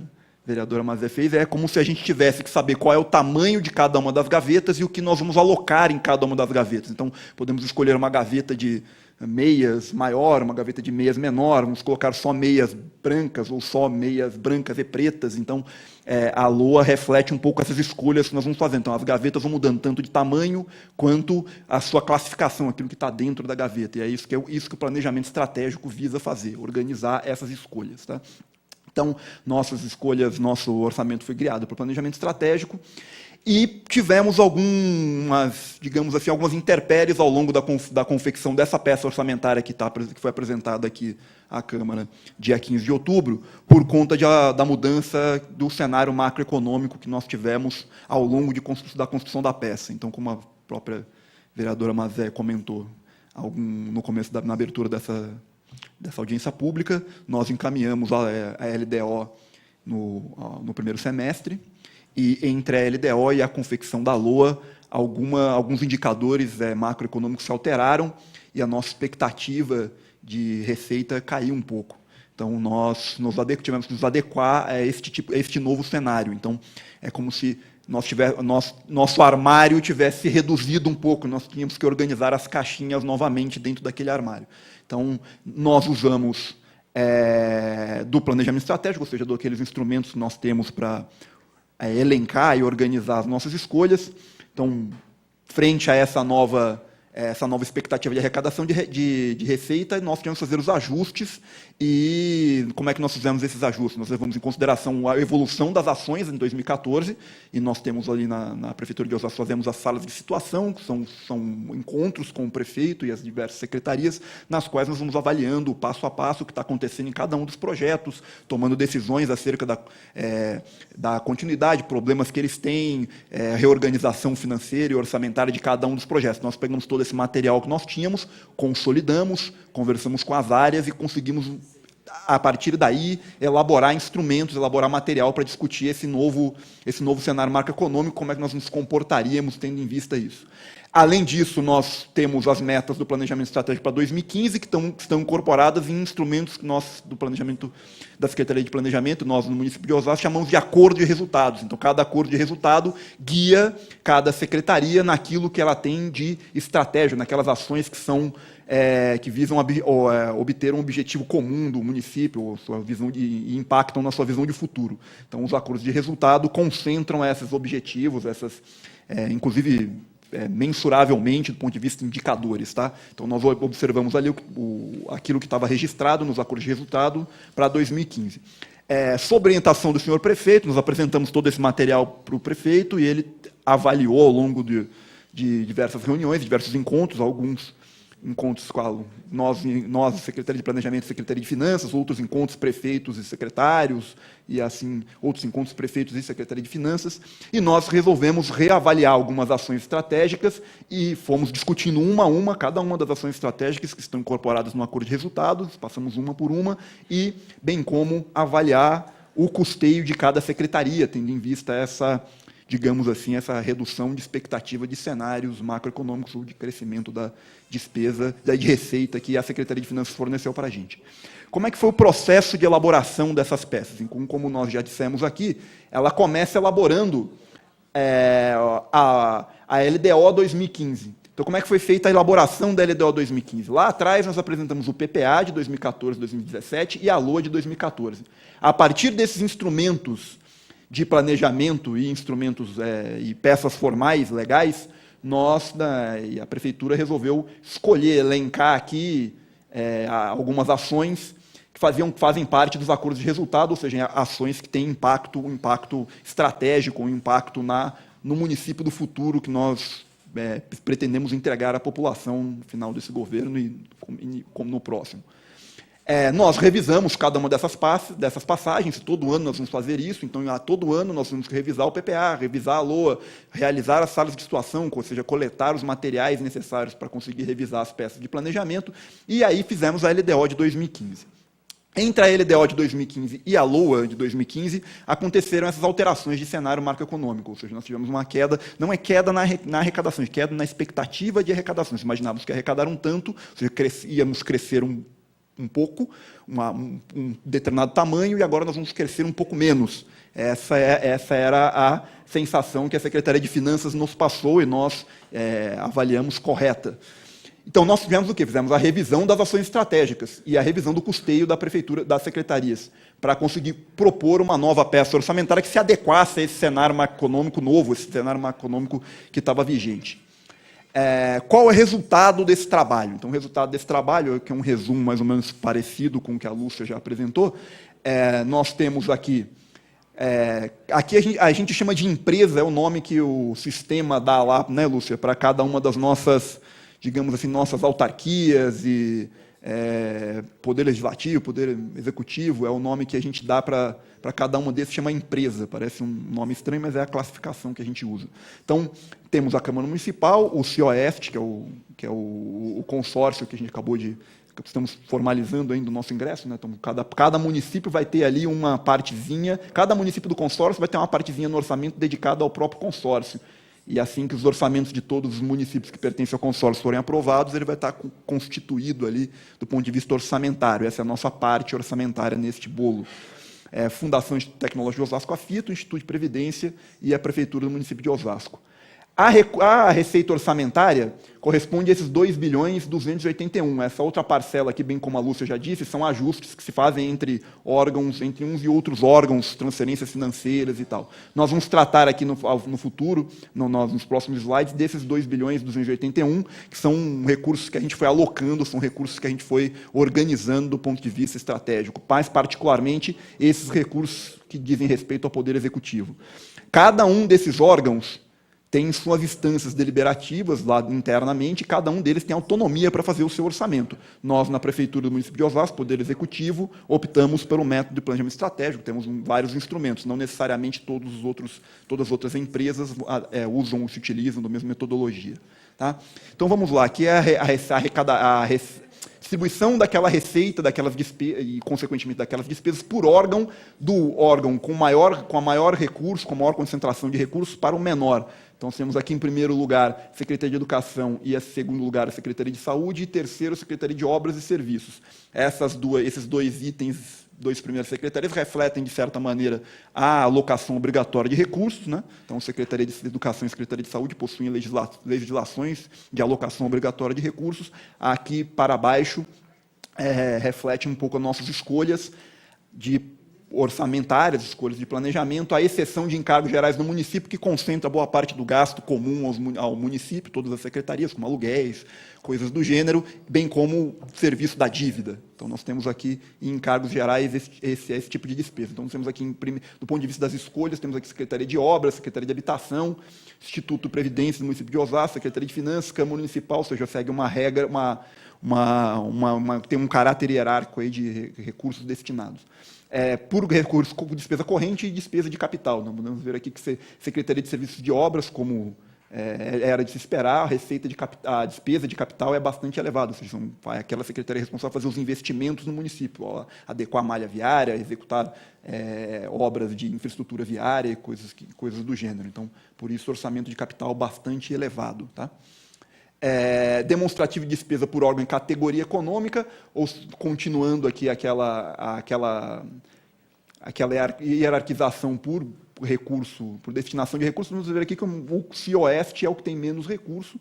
vereadora Mazé fez. É como se a gente tivesse que saber qual é o tamanho de cada uma das gavetas e o que nós vamos alocar em cada uma das gavetas. Então, podemos escolher uma gaveta de meias maior, uma gaveta de meias menor, vamos colocar só meias brancas ou só meias brancas e pretas. Então, a LOA reflete um pouco essas escolhas que nós vamos fazendo. Então, as gavetas vão mudando tanto de tamanho quanto a sua classificação, aquilo que está dentro da gaveta. E é isso que o planejamento estratégico visa fazer, organizar essas escolhas. Tá? Então, nosso orçamento foi criado para o planejamento estratégico, E tivemos algumas, digamos assim, algumas intempéries ao longo da confecção dessa peça orçamentária que foi apresentada aqui à Câmara dia 15 de outubro, por conta da mudança do cenário macroeconômico que nós tivemos ao longo da construção da peça. Então, como a própria vereadora Mazé comentou no começo, na abertura dessa audiência pública, nós encaminhamos a LDO no primeiro semestre, e entre a LDO e a confecção da LOA, alguns indicadores macroeconômicos se alteraram e a nossa expectativa de receita caiu um pouco. Então, nós tivemos que nos adequar a este novo cenário. Então, é como se nosso armário tivesse reduzido um pouco, nós tínhamos que organizar as caixinhas novamente dentro daquele armário. Então, nós usamos do planejamento estratégico, ou seja, daqueles instrumentos que nós temos para elencar e organizar as nossas escolhas. Então, frente a essa nova expectativa de arrecadação de receita, nós tivemos que fazer os ajustes. E como é que nós fizemos esses ajustes? Nós levamos em consideração a evolução das ações em 2014, e nós temos ali na Prefeitura de Osasco, fazemos as salas de situação, que são encontros com o prefeito e as diversas secretarias, nas quais nós vamos avaliando passo a passo o que está acontecendo em cada um dos projetos, tomando decisões acerca da continuidade, problemas que eles têm, reorganização financeira e orçamentária de cada um dos projetos. Nós pegamos todo esse material que nós tínhamos, consolidamos, conversamos com as áreas e conseguimos, a partir daí, elaborar instrumentos, elaborar material para discutir esse novo cenário macroeconômico, como é que nós nos comportaríamos tendo em vista isso. Além disso, nós temos as metas do planejamento estratégico para 2015, que estão incorporadas em instrumentos que nós, do planejamento da Secretaria de Planejamento, nós no município de Osasco chamamos de acordo de resultados. Então, cada acordo de resultado guia cada secretaria naquilo que ela tem de estratégia, naquelas ações que visam obter um objetivo comum do município, ou sua visão e impactam na sua visão de futuro. Então, os acordos de resultado concentram esses objetivos, inclusive mensuravelmente do ponto de vista de indicadores. Tá? Então, nós observamos ali aquilo que estava registrado nos acordos de resultado para 2015. Sob orientação do senhor prefeito, nós apresentamos todo esse material para o prefeito, e ele avaliou ao longo de diversas reuniões, diversos encontros, alguns encontros com nós, Secretaria de Planejamento e Secretaria de Finanças, outros encontros prefeitos e secretários, e assim, outros encontros prefeitos e Secretaria de Finanças, e nós resolvemos reavaliar algumas ações estratégicas e fomos discutindo uma a uma, cada uma das ações estratégicas que estão incorporadas no acordo de resultados, passamos uma por uma, e bem como avaliar o custeio de cada secretaria, tendo em vista digamos assim, essa redução de expectativa de cenários macroeconômicos ou de crescimento da despesa, de receita que a Secretaria de Finanças forneceu para a gente. Como é que foi o processo de elaboração dessas peças? Como nós já dissemos aqui, ela começa elaborando a LDO 2015. Então, como é que foi feita a elaboração da LDO 2015? Lá atrás, nós apresentamos o PPA de 2014 2017 e a LOA de 2014. A partir desses instrumentos de planejamento e instrumentos e peças formais, legais, a Prefeitura resolveu escolher, elencar aqui algumas ações que fazem parte dos acordos de resultado, ou seja, ações que têm um impacto estratégico, um impacto no município do futuro que nós pretendemos entregar à população no final desse governo e como no próximo. Nós revisamos cada uma dessas passagens, todo ano nós vamos fazer isso, então, todo ano nós vamos revisar o PPA, revisar a LOA, realizar as salas de situação, ou seja, coletar os materiais necessários para conseguir revisar as peças de planejamento, e aí fizemos a LDO de 2015. Entre a LDO de 2015 e a LOA de 2015, aconteceram essas alterações de cenário macroeconômico, ou seja, nós tivemos uma queda, não é queda na arrecadação, é queda na expectativa de arrecadação. Imaginávamos que arrecadaram tanto, ou seja, íamos crescer um pouco, um determinado tamanho, e agora nós vamos crescer um pouco menos. Essa era a sensação que a Secretaria de Finanças nos passou e nós avaliamos correta. Então, nós fizemos o quê? Fizemos a revisão das ações estratégicas e a revisão do custeio da Prefeitura, das secretarias, para conseguir propor uma nova peça orçamentária que se adequasse a esse cenário macroeconômico novo, esse cenário macroeconômico que estava vigente. Qual é o resultado desse trabalho? Então, o resultado desse trabalho, que é um resumo mais ou menos parecido com o que a Lúcia já apresentou, nós temos aqui Aqui a gente chama de empresa, é o nome que o sistema dá lá, né, Lúcia, para cada uma das nossas, digamos assim, nossas autarquias e poder legislativo, poder executivo, é o nome que a gente dá para cada uma desses, chama empresa. Parece um nome estranho, mas é a classificação que a gente usa. Então, temos a Câmara Municipal, o CIOEST, que é o consórcio que a gente acabou de... Estamos formalizando ainda o nosso ingresso, né? Então, cada município vai ter ali uma partezinha, cada município do consórcio vai ter uma partezinha no orçamento dedicada ao próprio consórcio. E assim que os orçamentos de todos os municípios que pertencem ao consórcio forem aprovados, ele vai estar constituído ali do ponto de vista orçamentário. Essa é a nossa parte orçamentária neste bolo. Fundação de Tecnologia de Osasco, a FITO, Instituto de Previdência e a Prefeitura do município de Osasco. A receita orçamentária corresponde a esses 2.281. Essa outra parcela aqui, bem como a Lúcia já disse, são ajustes que se fazem entre órgãos, entre uns e outros órgãos, transferências financeiras e tal. Nós vamos tratar aqui no futuro, nos próximos slides, desses 2.281, que são recursos que a gente foi alocando, são recursos que a gente foi organizando do ponto de vista estratégico, mais particularmente esses recursos que dizem respeito ao Poder Executivo. Cada um desses órgãos tem suas instâncias deliberativas lá internamente, e cada um deles tem autonomia para fazer o seu orçamento. Nós, na Prefeitura do município de Osasco, Poder Executivo, optamos pelo método de planejamento estratégico, temos vários instrumentos, não necessariamente todas as outras empresas usam ou se utilizam da mesma metodologia. Tá? Então, vamos lá, aqui é a distribuição daquela receita, daquelas despesas, e, consequentemente, daquelas despesas por órgão, do órgão com a maior recurso, com a maior concentração de recursos, para o menor. Então, temos aqui, em primeiro lugar, a Secretaria de Educação e, em segundo lugar, a Secretaria de Saúde, e, terceiro, a Secretaria de Obras e Serviços. Esses dois itens, duas primeiras secretarias, refletem, de certa maneira, a alocação obrigatória de recursos, né? Então, a Secretaria de Educação e a Secretaria de Saúde possuem legislações de alocação obrigatória de recursos. Aqui, para baixo, reflete um pouco as nossas escolhas orçamentárias, escolhas de planejamento, à exceção de encargos gerais no município, que concentra boa parte do gasto comum ao município, todas as secretarias, como aluguéis, coisas do gênero, bem como serviço da dívida. Então, nós temos aqui, em encargos gerais, esse tipo de despesa. Então, nós temos aqui, do ponto de vista das escolhas, temos aqui Secretaria de Obras, Secretaria de Habitação, Instituto de Previdência do município de Osasco, Secretaria de Finanças, Câmara Municipal, ou seja, segue uma regra, tem um caráter hierárquico aí de recursos destinados. Por recurso, despesa corrente e despesa de capital. Nós podemos ver aqui que Secretaria de Serviços de Obras, como era de se esperar, a despesa de capital é bastante elevada, ou seja, aquela secretaria responsável por fazer os investimentos no município, adequar a malha viária, executar obras de infraestrutura viária e coisas do gênero. Então, por isso, orçamento de capital bastante elevado. Tá? Demonstrativo de despesa por órgão em categoria econômica, ou continuando aqui aquela hierarquização por recurso, por destinação de recursos. Vamos ver aqui que o CIOEST é o que tem menos recurso.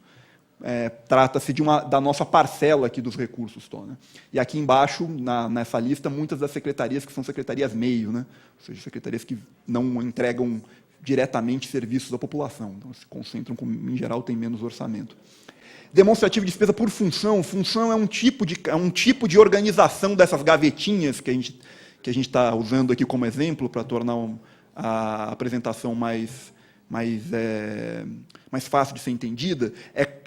Trata-se da nossa parcela aqui dos recursos. Né? E aqui embaixo, nessa lista, muitas das secretarias que são secretarias meio, né? Ou seja, secretarias que não entregam diretamente serviços à população. Então, se concentram, em geral, tem menos orçamento. Demonstrativo de despesa por função. Função é um tipo de organização dessas gavetinhas que a gente está usando aqui como exemplo para tornar a apresentação mais fácil de ser entendida.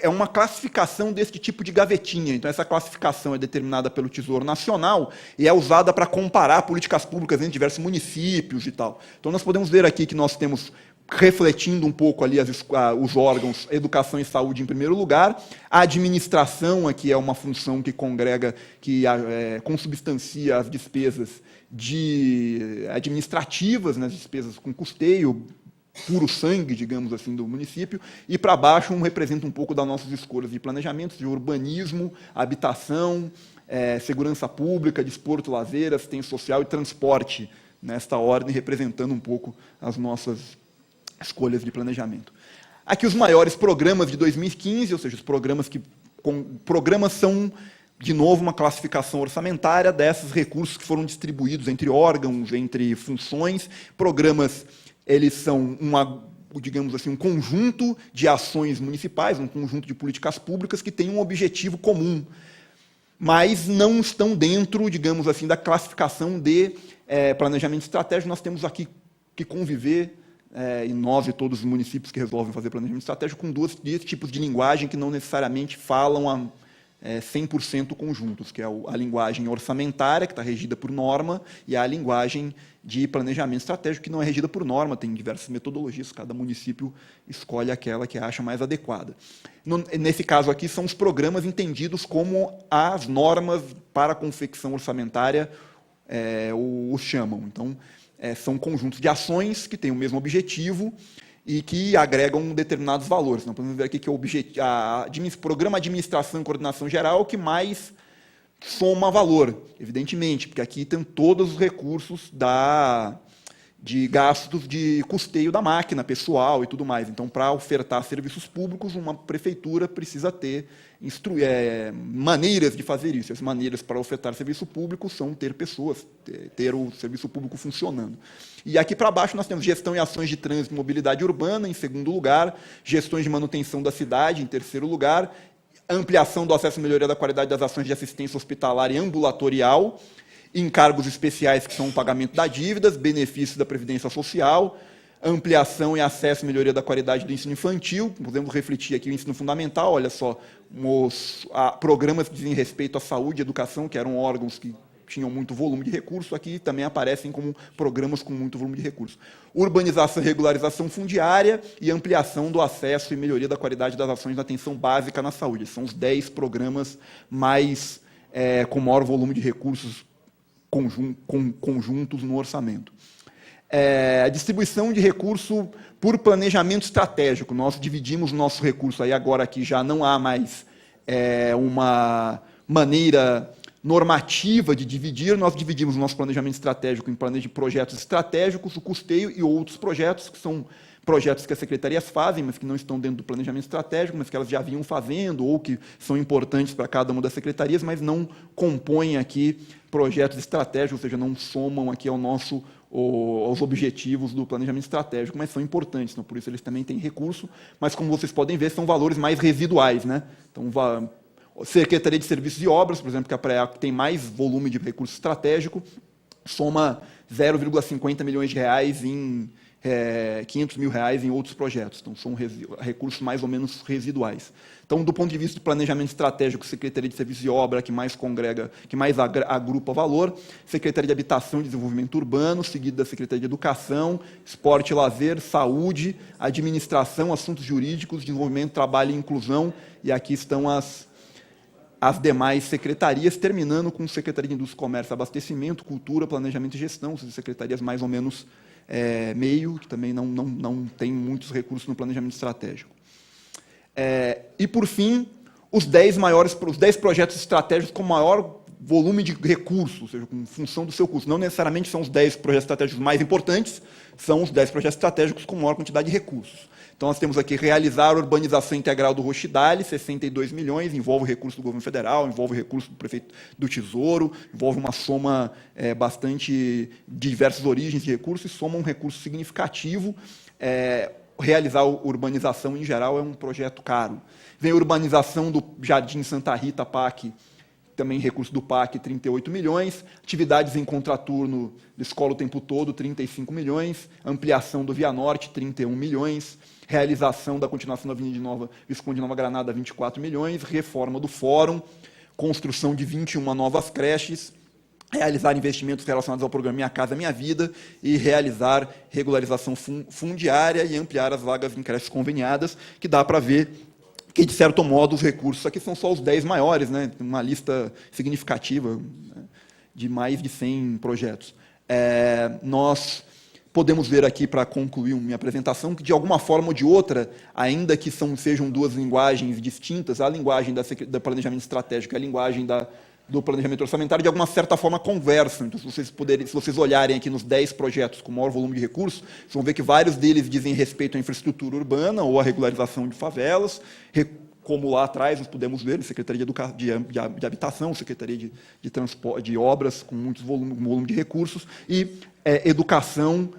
É uma classificação desse tipo de gavetinha. Então, essa classificação é determinada pelo Tesouro Nacional e é usada para comparar políticas públicas entre diversos municípios e tal. Então, nós podemos ver aqui que nós temos, refletindo um pouco ali os órgãos, educação e saúde em primeiro lugar. A administração aqui é uma função que congrega, que consubstancia as despesas administrativas, né, as despesas com custeio, puro sangue, digamos assim, do município, e para baixo representa um pouco das nossas escolhas de planejamento, de urbanismo, habitação, segurança pública, desporto, lazer, assistência social e transporte, nesta ordem, representando um pouco as nossas escolhas de planejamento. Aqui os maiores programas de 2015, ou seja, os programas são, de novo, uma classificação orçamentária desses recursos que foram distribuídos entre órgãos, entre funções. Programas, eles são digamos assim, um conjunto de ações municipais, um conjunto de políticas públicas que têm um objetivo comum, mas não estão dentro, digamos assim, da classificação de planejamento estratégico. Nós temos aqui que conviver, e nós e todos os municípios que resolvem fazer planejamento estratégico, com dois tipos de linguagem que não necessariamente falam 100% conjuntos, que é a linguagem orçamentária, que está regida por norma, e a linguagem de planejamento estratégico, que não é regida por norma, tem diversas metodologias, cada município escolhe aquela que acha mais adequada. Nesse caso aqui, são os programas entendidos como as normas para a confecção orçamentária os chamam. Então, são conjuntos de ações que têm o mesmo objetivo e que agregam determinados valores. Então, podemos ver aqui que o Programa Administração e Coordenação Geral é o que mais soma valor, evidentemente, porque aqui tem todos os recursos de gastos de custeio da máquina, pessoal e tudo mais. Então, para ofertar serviços públicos, uma prefeitura precisa ter maneiras de fazer isso. As maneiras para ofertar serviço público são ter pessoas, ter o serviço público funcionando. E aqui para baixo nós temos gestão e ações de trânsito e mobilidade urbana, em segundo lugar, gestões de manutenção da cidade, em terceiro lugar, ampliação do acesso e melhoria da qualidade das ações de assistência hospitalar e ambulatorial, encargos especiais, que são o pagamento das dívidas, benefícios da Previdência Social, ampliação e acesso e melhoria da qualidade do ensino infantil. Podemos refletir aqui o ensino fundamental, olha só, programas que dizem respeito à saúde e educação, que eram órgãos que tinham muito volume de recurso, aqui também aparecem como programas com muito volume de recurso. Urbanização e regularização fundiária e ampliação do acesso e melhoria da qualidade das ações de atenção básica na saúde. São os 10 programas com maior volume de recursos conjuntos no orçamento. A distribuição de recurso por planejamento estratégico. Nós dividimos o nosso recurso, aí agora aqui já não há mais uma maneira normativa de dividir, nós dividimos o nosso planejamento estratégico em projetos estratégicos, o custeio e outros projetos, que são projetos que as secretarias fazem, mas que não estão dentro do planejamento estratégico, mas que elas já vinham fazendo, ou que são importantes para cada uma das secretarias, mas não compõem aqui projetos estratégicos, ou seja, não somam aqui aos objetivos do planejamento estratégico, mas são importantes, então, por isso eles também têm recurso, mas, como vocês podem ver, são valores mais residuais, né? Então, Secretaria de Serviços e Obras, por exemplo, que é a PREAC tem mais volume de recurso estratégico, soma 0,50 milhões de reais em 500 mil reais em outros projetos. Então, são recursos mais ou menos residuais. Então, do ponto de vista do planejamento estratégico, Secretaria de Serviços e Obra, que mais congrega, que mais agrupa valor, Secretaria de Habitação e Desenvolvimento Urbano, seguida da Secretaria de Educação, Esporte e Lazer, Saúde, Administração, Assuntos Jurídicos, Desenvolvimento, Trabalho e Inclusão, e aqui estão as demais secretarias, terminando com Secretaria de Indústria, Comércio, Abastecimento, Cultura, Planejamento e Gestão, secretarias mais ou menos meio, que também não tem muitos recursos no planejamento estratégico. E, por fim, os 10 projetos estratégicos com maior volume de recursos, ou seja, com função do seu custo. Não necessariamente são os 10 projetos estratégicos mais importantes, são os 10 projetos estratégicos com maior quantidade de recursos. Então, nós temos aqui realizar a urbanização integral do Rochidale, 62 milhões, envolve recurso do governo federal, envolve recurso do prefeito do Tesouro, envolve uma soma bastante de diversas origens de recursos, e soma um recurso significativo. Realizar a urbanização, em geral, é um projeto caro. Vem a urbanização do Jardim Santa Rita, PAC, também recurso do PAC, 38 milhões, atividades em contraturno da Escola o Tempo Todo, 35 milhões, ampliação do Via Norte, 31 milhões, realização da continuação da Avenida Visconde Nova Granada, 24 milhões, reforma do Fórum, construção de 21 novas creches, realizar investimentos relacionados ao programa Minha Casa Minha Vida e realizar regularização fundiária e ampliar as vagas em creches conveniadas, que dá para ver que, de certo modo, os recursos aqui são só os 10 maiores, né? Uma lista significativa, né, de mais de 100 projetos. Nós podemos ver aqui, para concluir minha apresentação, que, de alguma forma ou de outra, ainda que sejam duas linguagens distintas, a linguagem do planejamento estratégico e a linguagem do planejamento orçamentário, de alguma certa forma, conversam. Então, se vocês olharem aqui nos 10 projetos com maior volume de recursos, vocês vão ver que vários deles dizem respeito à infraestrutura urbana ou à regularização de favelas, como lá atrás nós podemos ver, Secretaria de Habitação, Secretaria de Obras, com muito volume de recursos, e educação,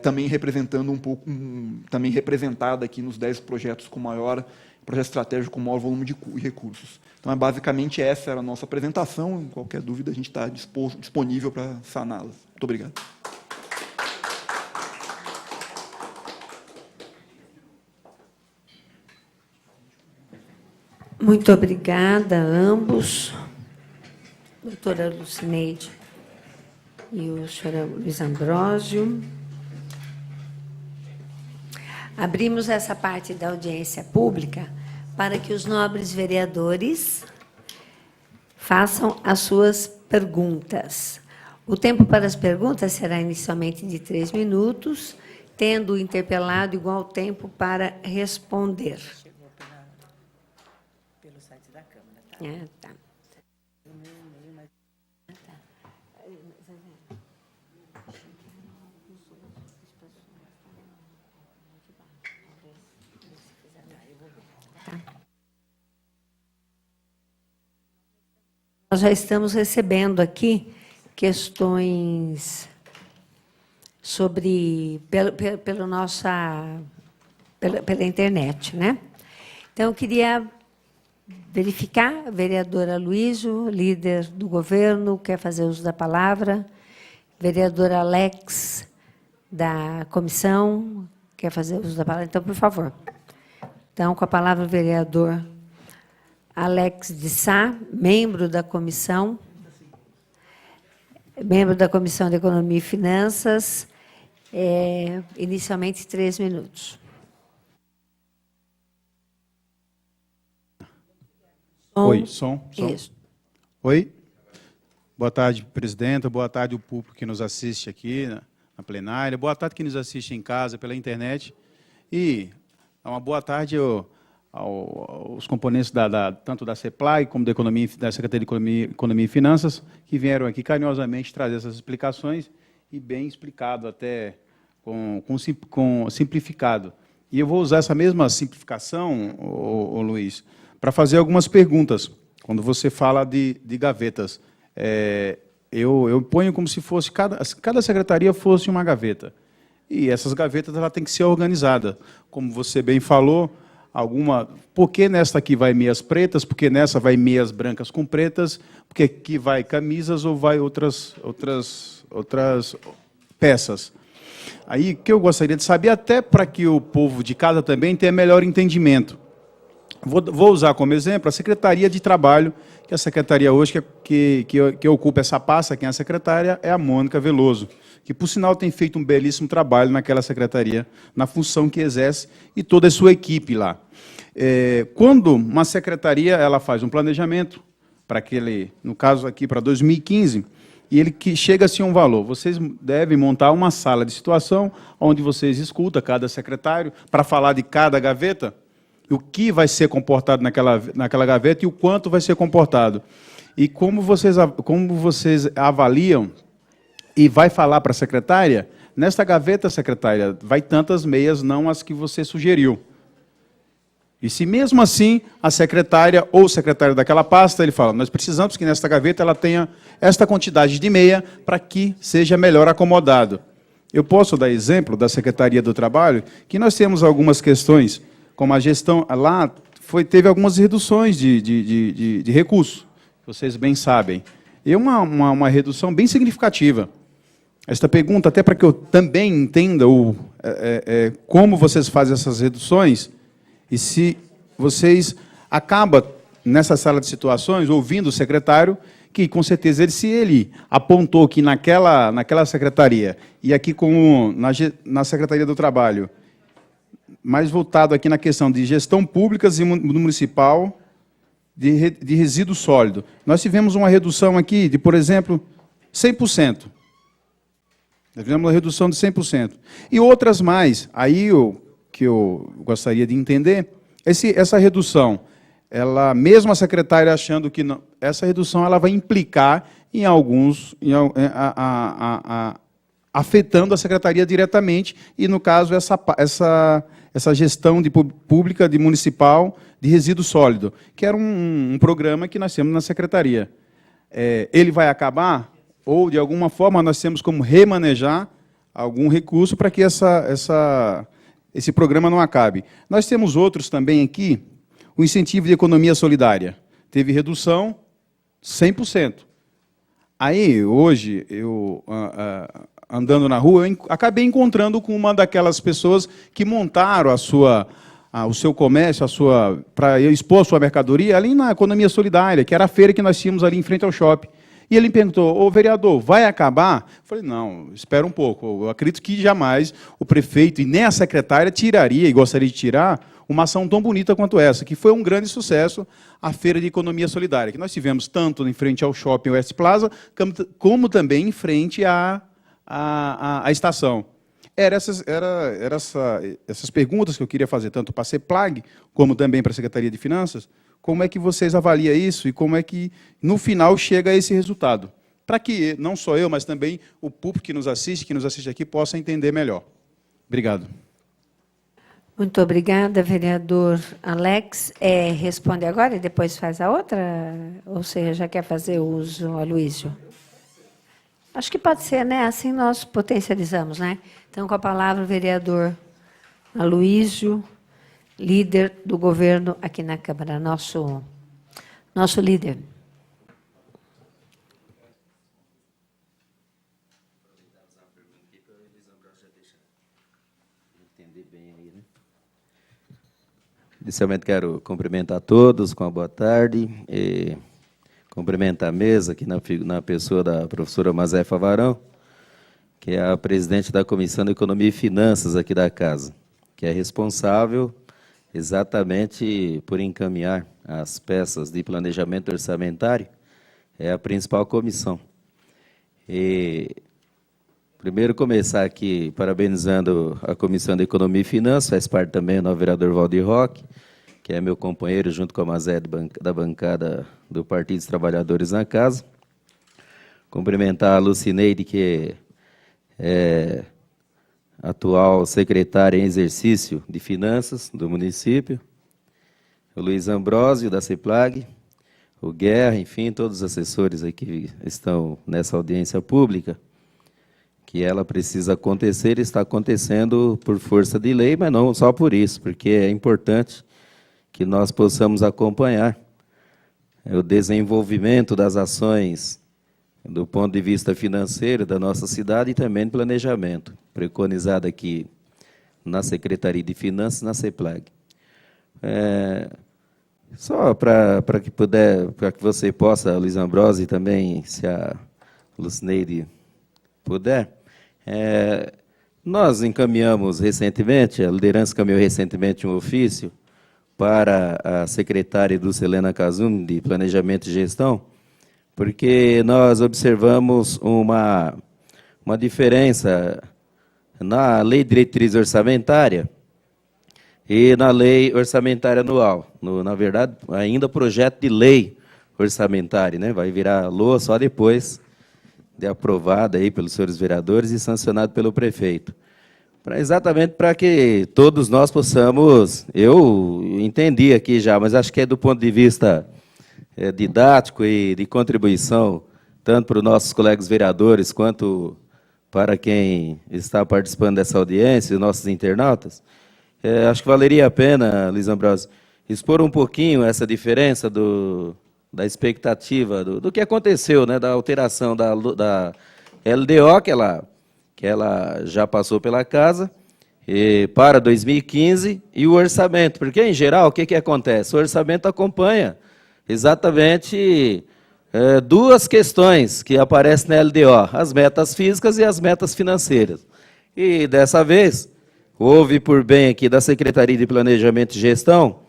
também representando também representada aqui nos 10 projetos com projeto estratégico com maior volume de recursos. Então, basicamente, essa era a nossa apresentação. Em qualquer dúvida, a gente está disponível para saná-las. Muito obrigado. Muito obrigada a ambos, doutora Lucineide e o senhor Luiz Ambrósio. Abrimos essa parte da audiência pública para que os nobres vereadores façam as suas perguntas. O tempo para as perguntas será inicialmente de 3 minutos, tendo o interpelado igual tempo para responder. Pelo site da Câmara, tá? Tá. Nós já estamos recebendo aqui questões sobre pela internet, né? Então, eu queria verificar, a vereadora Luísio, líder do governo, quer fazer uso da palavra. Vereadora Alex, da comissão, quer fazer uso da palavra. Então, por favor. Então, com a palavra, o vereador Alex de Sá, membro da Comissão de Economia e Finanças, inicialmente 3 minutos. Oi, som. Isso. Oi. Boa tarde, presidenta. Boa tarde, o público que nos assiste aqui na plenária. Boa tarde, que nos assiste em casa, pela internet. E uma boa tarde aos componentes tanto da CEPLAG como da Secretaria de Economia e Finanças, que vieram aqui carinhosamente trazer essas explicações, e bem explicado, até com simplificado. E eu vou usar essa mesma simplificação, Luiz, para fazer algumas perguntas. Quando você fala de gavetas, eu ponho como se fosse cada secretaria fosse uma gaveta. E essas gavetas ela tem que ser organizada. Como você bem falou, por que nesta aqui vai meias pretas, por que nessa vai meias brancas com pretas, por que aqui vai camisas ou vai outras peças. Aí, o que eu gostaria de saber, até para que o povo de casa também tenha melhor entendimento. Vou usar como exemplo a Secretaria de Trabalho, que é a secretaria hoje que ocupa essa pasta, quem é a secretária é a Mônica Veloso, que, por sinal, tem feito um belíssimo trabalho naquela secretaria, na função que exerce, e toda a sua equipe lá. Quando uma secretaria ela faz um planejamento, para no caso aqui, para 2015, e ele que chega-se a um valor, vocês devem montar uma sala de situação, onde vocês escutam cada secretário, para falar de cada gaveta, o que vai ser comportado naquela gaveta e o quanto vai ser comportado. E como vocês avaliam e vai falar para a secretária, nesta gaveta, secretária, vai tantas meias, não as que você sugeriu. E se mesmo assim a secretária ou o secretário daquela pasta, ele fala, nós precisamos que nesta gaveta ela tenha esta quantidade de meia para que seja melhor acomodado. Eu posso dar exemplo da Secretaria do Trabalho, que nós temos algumas questões, como a gestão, lá teve algumas reduções de recursos, vocês bem sabem. E uma redução bem significativa. Esta pergunta, até para que eu também entenda como vocês fazem essas reduções, e se vocês acabam, nessa sala de situações, ouvindo o secretário, que, com certeza, se ele apontou que naquela secretaria, e aqui na Secretaria do Trabalho, mais voltado aqui na questão de gestão pública e municipal de resíduo sólido. Nós tivemos uma redução aqui de, por exemplo, 100%. Nós tivemos uma redução de 100%. E outras mais. Aí que eu gostaria de entender, essa redução, mesmo a secretária achando que não, essa redução ela vai implicar em afetando a secretaria diretamente, e, no caso, essa gestão pública de municipal de resíduo sólido, que era um programa que nós temos na secretaria. Ele vai acabar, ou, de alguma forma, nós temos como remanejar algum recurso para que esse programa não acabe. Nós temos outros também aqui, o incentivo de economia solidária. Teve redução 100%. Aí, hoje, eu andando na rua, eu acabei encontrando com uma daquelas pessoas que montaram o seu comércio, para expor a sua mercadoria ali na economia solidária, que era a feira que nós tínhamos ali em frente ao shopping. E ele me perguntou: ô vereador, vai acabar? Eu falei: não, espera um pouco. Eu acredito que jamais o prefeito e nem a secretária tiraria, e gostaria de tirar, uma ação tão bonita quanto essa, que foi um grande sucesso, a Feira de Economia Solidária, que nós tivemos tanto em frente ao Shopping West Plaza, como também em frente à estação. Essas perguntas que eu queria fazer, tanto para a CEPLAG, como também para a Secretaria de Finanças. Como é que vocês avaliam isso e como é que, no final, chega a esse resultado? Para que não só eu, mas também o público que nos assiste aqui, possa entender melhor. Obrigado. Muito obrigada, vereador Alex. Responde agora e depois faz a outra? Ou você já quer fazer uso, Aloysio? Acho que pode ser, né? Assim nós potencializamos, né? Então, com a palavra, o vereador Aloysio, líder do governo aqui na Câmara, nosso líder. Inicialmente quero cumprimentar a todos com uma boa tarde, e cumprimentar a mesa aqui na pessoa da professora Mazefa Varão, que é a presidente da Comissão de Economia e Finanças aqui da Casa, que é responsável exatamente por encaminhar as peças de planejamento orçamentário, é a principal comissão. E primeiro começar aqui parabenizando a Comissão de Economia e Finanças, faz parte também do vereador Valdir Roque, que é meu companheiro junto com a Mazé da bancada do Partido dos Trabalhadores na Casa. Cumprimentar a Lucineide, que é atual secretária em exercício de Finanças do município, o Luiz Ambrósio, da CEPLAG, o Guerra, enfim, todos os assessores aí que estão nessa audiência pública, que ela precisa acontecer, está acontecendo por força de lei, mas não só por isso, porque é importante que nós possamos acompanhar o desenvolvimento das ações do ponto de vista financeiro da nossa cidade e também de planejamento, preconizado aqui na Secretaria de Finanças, na CEPLAG. Só para que você possa, Luiz Ambrósio, e também, se a Lucineide puder, nós encaminhamos recentemente, a liderança encaminhou recentemente um ofício para a secretária Dulcelena Casum, de Planejamento e Gestão, porque nós observamos uma diferença na Lei de Diretriz Orçamentária e na Lei Orçamentária Anual. Na verdade, ainda projeto de lei orçamentária, né? Vai virar LOA só depois de aprovada aí pelos senhores vereadores e sancionado pelo prefeito. Exatamente para que todos nós possamos, eu entendi aqui já, mas acho que é do ponto de vista didático e de contribuição, tanto para os nossos colegas vereadores, quanto para quem está participando dessa audiência, os nossos internautas, acho que valeria a pena, Luiz Ambrósio, expor um pouquinho essa diferença da expectativa, do que aconteceu, né, da alteração da LDO, que ela já passou pela Casa, para 2015, e o orçamento. Porque, em geral, o que acontece? O orçamento acompanha exatamente duas questões que aparecem na LDO, as metas físicas e as metas financeiras. E, dessa vez, houve por bem aqui da Secretaria de Planejamento e Gestão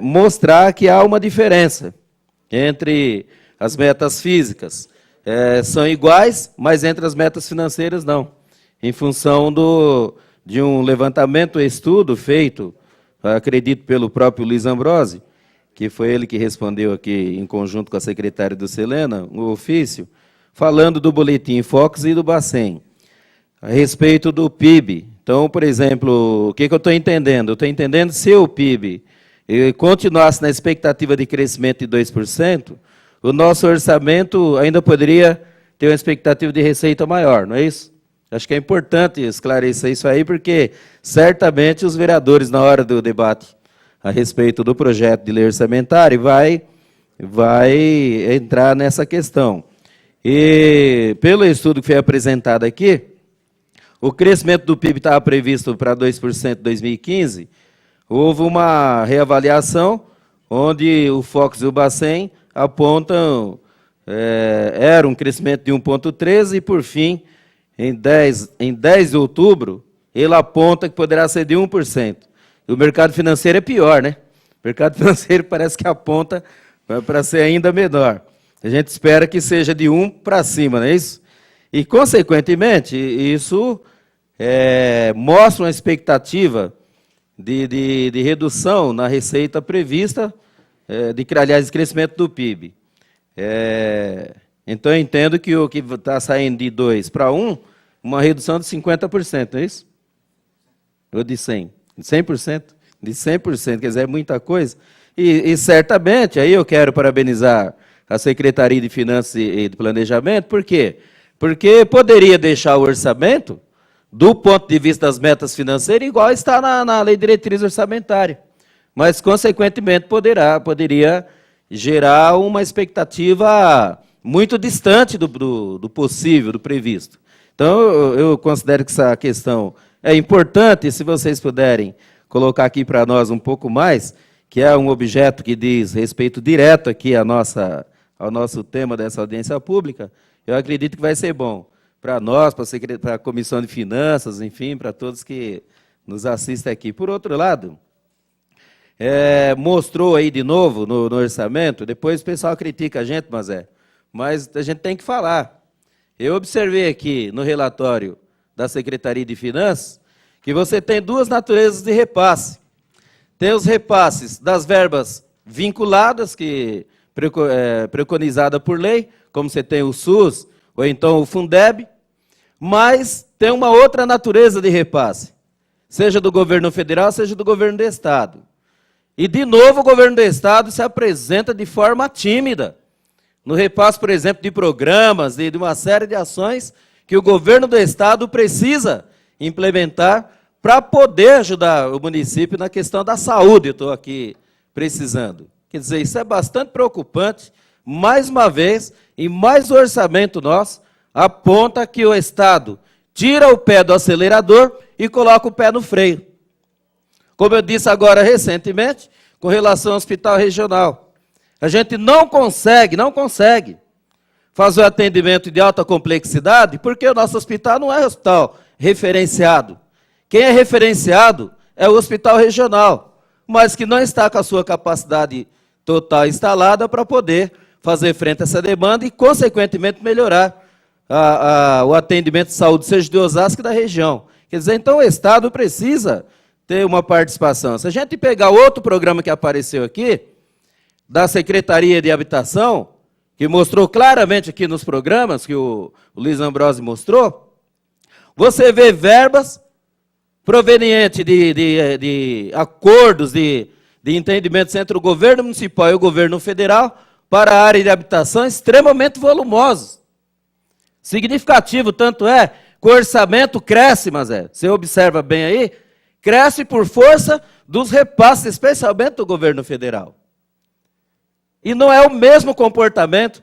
mostrar que há uma diferença entre as metas físicas, são iguais, mas entre as metas financeiras não, em função de um levantamento, estudo feito, acredito, pelo próprio Luiz Ambrósio, que foi ele que respondeu aqui, em conjunto com a secretária Dulcelena, o ofício, falando do boletim Focus e do Bacen, a respeito do PIB. Então, por exemplo, o que eu estou entendendo? Eu estou entendendo se o PIB continuasse na expectativa de crescimento de 2%, o nosso orçamento ainda poderia ter uma expectativa de receita maior, não é isso? Acho que é importante esclarecer isso aí, porque certamente os vereadores, na hora do debate a respeito do projeto de lei orçamentária, vai entrar nessa questão. E, pelo estudo que foi apresentado aqui, o crescimento do PIB estava previsto para 2% em 2015, houve uma reavaliação onde o Fox e o Bacen apontam era um crescimento de 1,13 e, por fim, em 10 de outubro, ele aponta que poderá ser de 1%. E o mercado financeiro é pior, né? O mercado financeiro parece que aponta para ser ainda menor. A gente espera que seja de 1 para cima, não é isso? E, consequentemente, isso mostra uma expectativa de redução na receita prevista, aliás, de crescimento do PIB. Então, eu entendo que o que está saindo de 2 para 1, uma redução de 50%, não é isso? Ou de 100%? De 100%? De 100%, quer dizer, é muita coisa. E certamente, aí eu quero parabenizar a Secretaria de Finanças e de Planejamento, por quê? Porque poderia deixar o orçamento, do ponto de vista das metas financeiras, igual está na Lei de Diretriz Orçamentária. Mas, consequentemente, poderia gerar uma expectativa muito distante do possível, do previsto. Então, eu considero que essa questão é importante, e se vocês puderem colocar aqui para nós um pouco mais, que é um objeto que diz respeito direto aqui ao nosso tema dessa audiência pública, eu acredito que vai ser bom para nós, para a Comissão de Finanças, enfim, para todos que nos assistem aqui. Por outro lado, mostrou aí de novo no orçamento, depois o pessoal critica a gente, mas a gente tem que falar. Eu observei aqui no relatório da Secretaria de Finanças que você tem duas naturezas de repasse. Tem os repasses das verbas vinculadas, que preconizada por lei, como você tem o SUS, ou então o Fundeb, mas tem uma outra natureza de repasse, seja do governo federal, seja do governo do Estado. E, de novo, o governo do Estado se apresenta de forma tímida, no repasse, por exemplo, de programas, de uma série de ações que o governo do Estado precisa implementar para poder ajudar o município na questão da saúde, eu estou aqui precisando. Quer dizer, isso é bastante preocupante. Mais uma vez, e mais o orçamento nosso aponta que o Estado tira o pé do acelerador e coloca o pé no freio. Como eu disse agora recentemente, com relação ao hospital regional. A gente não consegue fazer o atendimento de alta complexidade, porque o nosso hospital não é hospital referenciado. Quem é referenciado é o hospital regional, mas que não está com a sua capacidade total instalada para poder fazer frente a essa demanda e, consequentemente, melhorar o atendimento de saúde, seja de Osasco e da região. Quer dizer, então o Estado precisa ter uma participação. Se a gente pegar outro programa que apareceu aqui, da Secretaria de Habitação, que mostrou claramente aqui nos programas, que o Luiz Ambrosi mostrou, você vê verbas provenientes de acordos de entendimentos entre o governo municipal e o governo federal para a área de habitação extremamente volumosos. Significativo, tanto é que o orçamento cresce, você observa bem aí, cresce por força dos repasses, especialmente do governo federal. E não é o mesmo comportamento,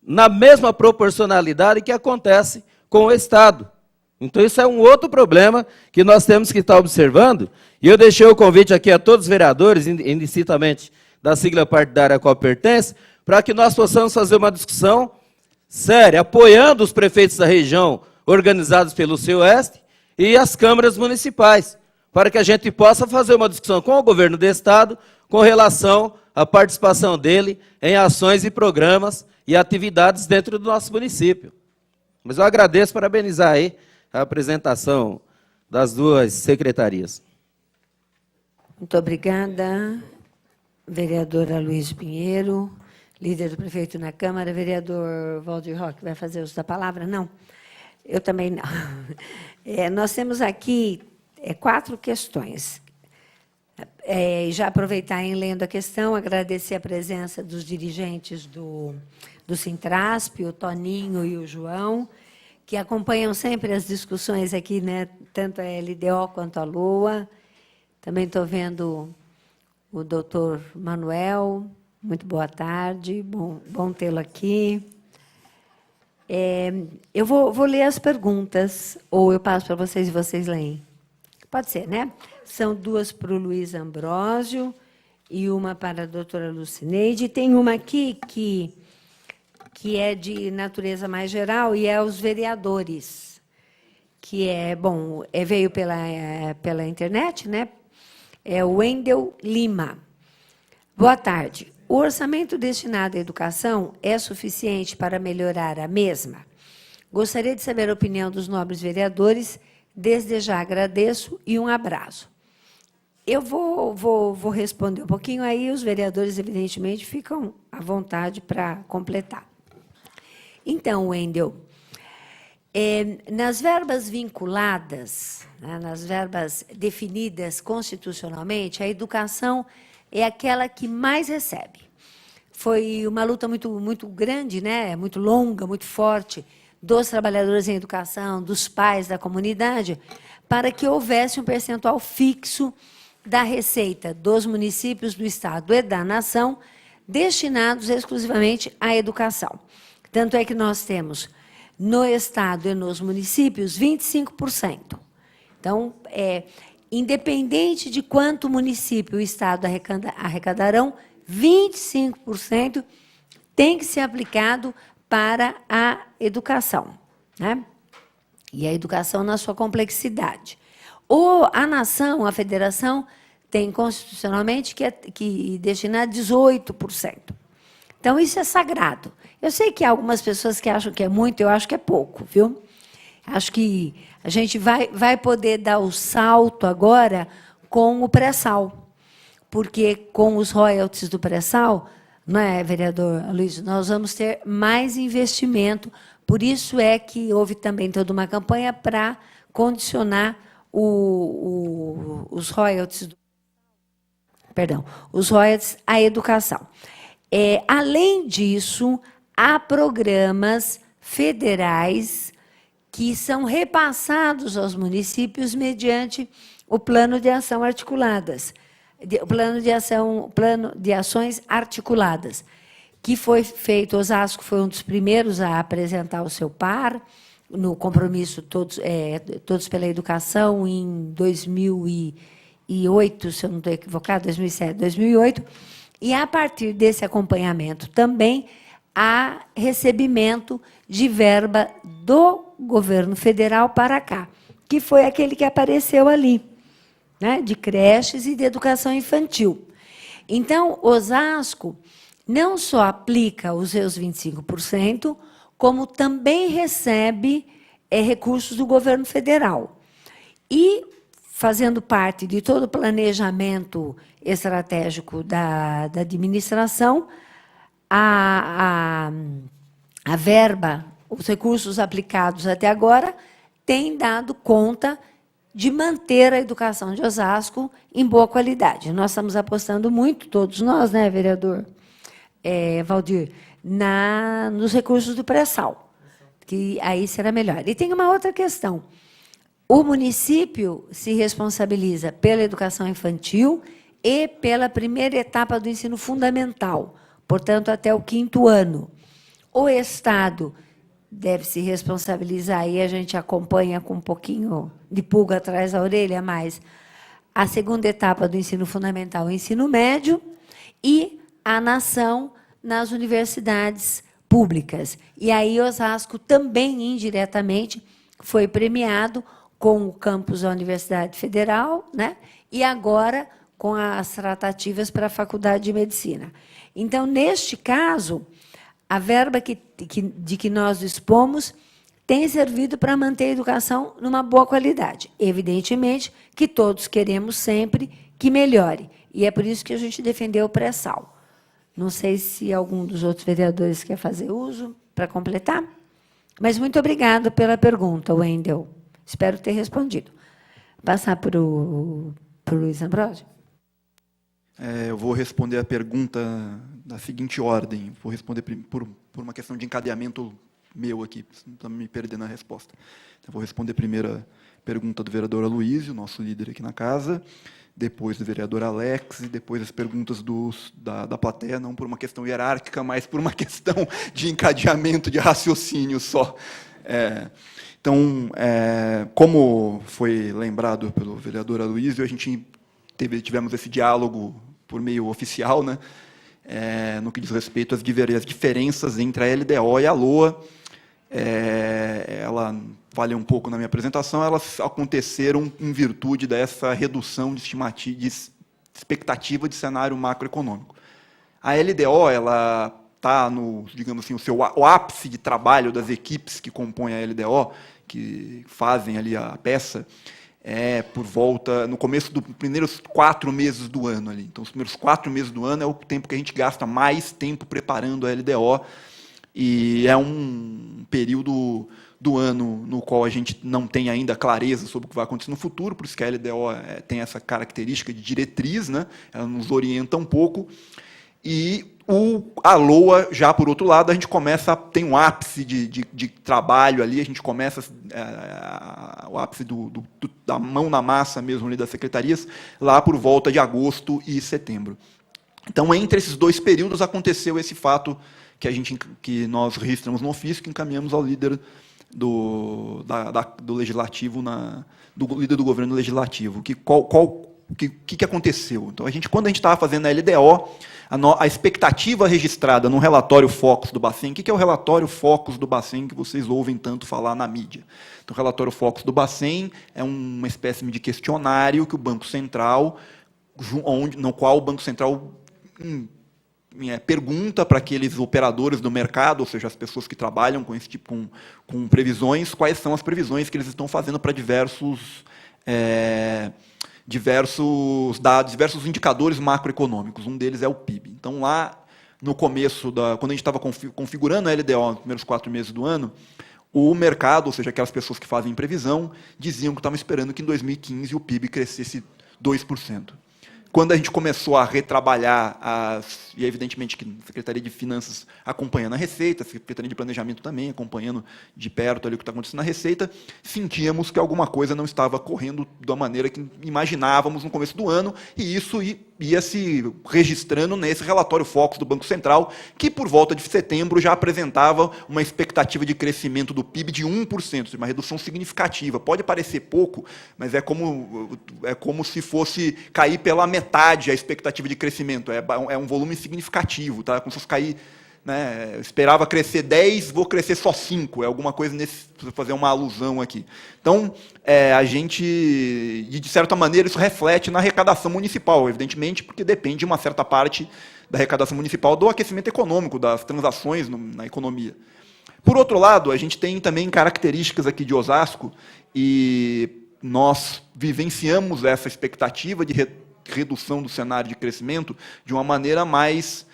na mesma proporcionalidade que acontece com o Estado. Então, isso é um outro problema que nós temos que estar observando. E eu deixei o convite aqui a todos os vereadores, indistintamente da sigla partidária a qual pertence, para que nós possamos fazer uma discussão séria, apoiando os prefeitos da região, organizados pelo CEOeste, e as câmaras municipais, para que a gente possa fazer uma discussão com o governo do Estado com relação à participação dele em ações e programas e atividades dentro do nosso município. Mas eu agradeço, parabenizar aí a apresentação das duas secretarias. Muito obrigada, vereadora Luiz Pinheiro, líder do prefeito na Câmara. Vereador Waldir Roque, vai fazer uso da palavra? Não? Eu também não. Nós temos aqui 4 questões. Já aproveitar em lendo a questão, agradecer a presença dos dirigentes do Sintrasp, o Toninho e o João, que acompanham sempre as discussões aqui, né, tanto a LDO quanto a LOA. Também estou vendo o doutor Manuel. Muito boa tarde, bom tê-lo aqui. Eu vou ler as perguntas, ou eu passo para vocês e vocês leem. Pode ser, né? São duas para o Luiz Ambrósio e uma para a doutora Lucineide. Tem uma aqui que é de natureza mais geral e é os vereadores, que veio pela internet, né? É o Wendel Lima. Boa tarde. O orçamento destinado à educação é suficiente para melhorar a mesma? Gostaria de saber a opinião dos nobres vereadores. Desde já agradeço e um abraço. Eu vou responder um pouquinho, aí os vereadores, evidentemente, ficam à vontade para completar. Então, Wendel, nas verbas vinculadas, né, nas verbas definidas constitucionalmente, a educação é aquela que mais recebe. Foi uma luta muito grande, né, muito longa, muito forte, dos trabalhadores em educação, dos pais da comunidade, para que houvesse um percentual fixo da receita dos municípios, do Estado e da nação, destinados exclusivamente à educação. Tanto é que nós temos, no Estado e nos municípios, 25%. Então, independente de quanto o município e o Estado arrecadarão, 25% tem que ser aplicado para a educação, né? E a educação na sua complexidade. A nação, a federação, tem constitucionalmente que destinar 18%. Então, isso é sagrado. Eu sei que há algumas pessoas que acham que é muito, eu acho que é pouco, viu? Acho que a gente vai poder dar o salto agora com o pré-sal, porque com os royalties do pré-sal, não é, vereador Luiz, nós vamos ter mais investimento, por isso é que houve também toda uma campanha para condicionar os royalties, os royalties à educação. Além disso, há programas federais que são repassados aos municípios mediante o plano de ação articuladas, plano de ações articuladas, que foi feito, Osasco foi um dos primeiros a apresentar o seu par, no compromisso Todos pela Educação, em 2008, se eu não estou equivocado, 2007, 2008, e, a partir desse acompanhamento, também há recebimento de verba do governo federal para cá, que foi aquele que apareceu ali, né, de creches e de educação infantil. Então, Osasco não só aplica os seus 25%, como também recebe recursos do governo federal. E, fazendo parte de todo o planejamento estratégico da administração, a verba, os recursos aplicados até agora, têm dado conta de manter a educação de Osasco em boa qualidade. Nós estamos apostando muito, todos nós, né, vereador Valdir, nos recursos do pré-sal, que aí será melhor. E tem uma outra questão. O município se responsabiliza pela educação infantil e pela primeira etapa do ensino fundamental, portanto, até o 5º ano. O Estado deve se responsabilizar, e a gente acompanha com um pouquinho de pulga atrás da orelha, mas a segunda etapa do ensino fundamental, o ensino médio, e a nação nas universidades públicas. E aí Osasco também, indiretamente, foi premiado com o campus da Universidade Federal, né? E agora com as tratativas para a Faculdade de Medicina. Então, neste caso, a verba de que nós dispomos tem servido para manter a educação numa boa qualidade. Evidentemente que todos queremos sempre que melhore, e é por isso que a gente defendeu o pré-sal. Não sei se algum dos outros vereadores quer fazer uso para completar, mas muito obrigado pela pergunta, Wendel. Espero ter respondido. Passar para o Luiz Ambrósio. Eu vou responder a pergunta na seguinte ordem. Vou responder por uma questão de encadeamento meu aqui, para não me perder na resposta. Eu vou responder primeiro a pergunta do vereador Aloísio, nosso líder aqui na casa, depois do vereador Alex, e depois as perguntas da plateia, não por uma questão hierárquica, mas por uma questão de encadeamento, de raciocínio só. Então, como foi lembrado pelo vereador Aloysio, a gente tivemos esse diálogo por meio oficial, né, no que diz respeito às diferenças entre a LDO e a LOA. Ela vale um pouco na minha apresentação, elas aconteceram em virtude dessa redução de expectativa de cenário macroeconômico. A LDO, ela está no, digamos assim, o ápice de trabalho das equipes que compõem a LDO, que fazem ali a peça, por volta, no começo dos primeiros 4 meses do ano. Ali. Então, os primeiros 4 meses do ano é o tempo que a gente gasta mais tempo preparando a LDO, e é um período do ano no qual a gente não tem ainda clareza sobre o que vai acontecer no futuro, por isso que a LDO tem essa característica de diretriz, né? Ela nos orienta um pouco. E a LOA, já por outro lado, a gente tem um ápice de trabalho ali, a gente começa o ápice da mão na massa mesmo ali das secretarias, lá por volta de agosto e setembro. Então, entre esses 2 períodos, aconteceu esse fato que nós registramos no ofício, que encaminhamos ao líder do legislativo, do líder do governo legislativo. O que aconteceu? Então, quando a gente estava fazendo a LDO, a expectativa registrada no relatório Focus do Bacen, o que é o relatório Focus do Bacen que vocês ouvem tanto falar na mídia? Então, o relatório Focus do Bacen é uma espécie de questionário que o Banco Central, no qual o Banco Central pergunta para aqueles operadores do mercado, ou seja, as pessoas que trabalham com esse tipo, com previsões, quais são as previsões que eles estão fazendo para diversos dados, diversos indicadores macroeconômicos. Um deles é o PIB. Então, lá no começo, quando a gente estava configurando a LDO nos primeiros 4 meses do ano, o mercado, ou seja, aquelas pessoas que fazem previsão, diziam que estavam esperando que em 2015 o PIB crescesse 2%. Quando a gente começou a retrabalhar, e evidentemente que a Secretaria de Finanças acompanhando a Receita, a Secretaria de Planejamento também acompanhando de perto ali o que está acontecendo na Receita, sentíamos que alguma coisa não estava correndo da maneira que imaginávamos no começo do ano, e isso ia se registrando nesse relatório Focus do Banco Central, que por volta de setembro já apresentava uma expectativa de crescimento do PIB de 1%, uma redução significativa. Pode parecer pouco, mas é como se fosse cair pela metade a expectativa de crescimento. É um volume significativo, tá? Como se fosse cair, né? Eu esperava crescer 10, vou crescer só 5. É alguma coisa para fazer uma alusão aqui. Então, de certa maneira, isso reflete na arrecadação municipal, evidentemente, porque depende de uma certa parte da arrecadação municipal do aquecimento econômico, das transações na economia. Por outro lado, a gente tem também características aqui de Osasco, e nós vivenciamos essa expectativa de redução do cenário de crescimento de uma maneira mais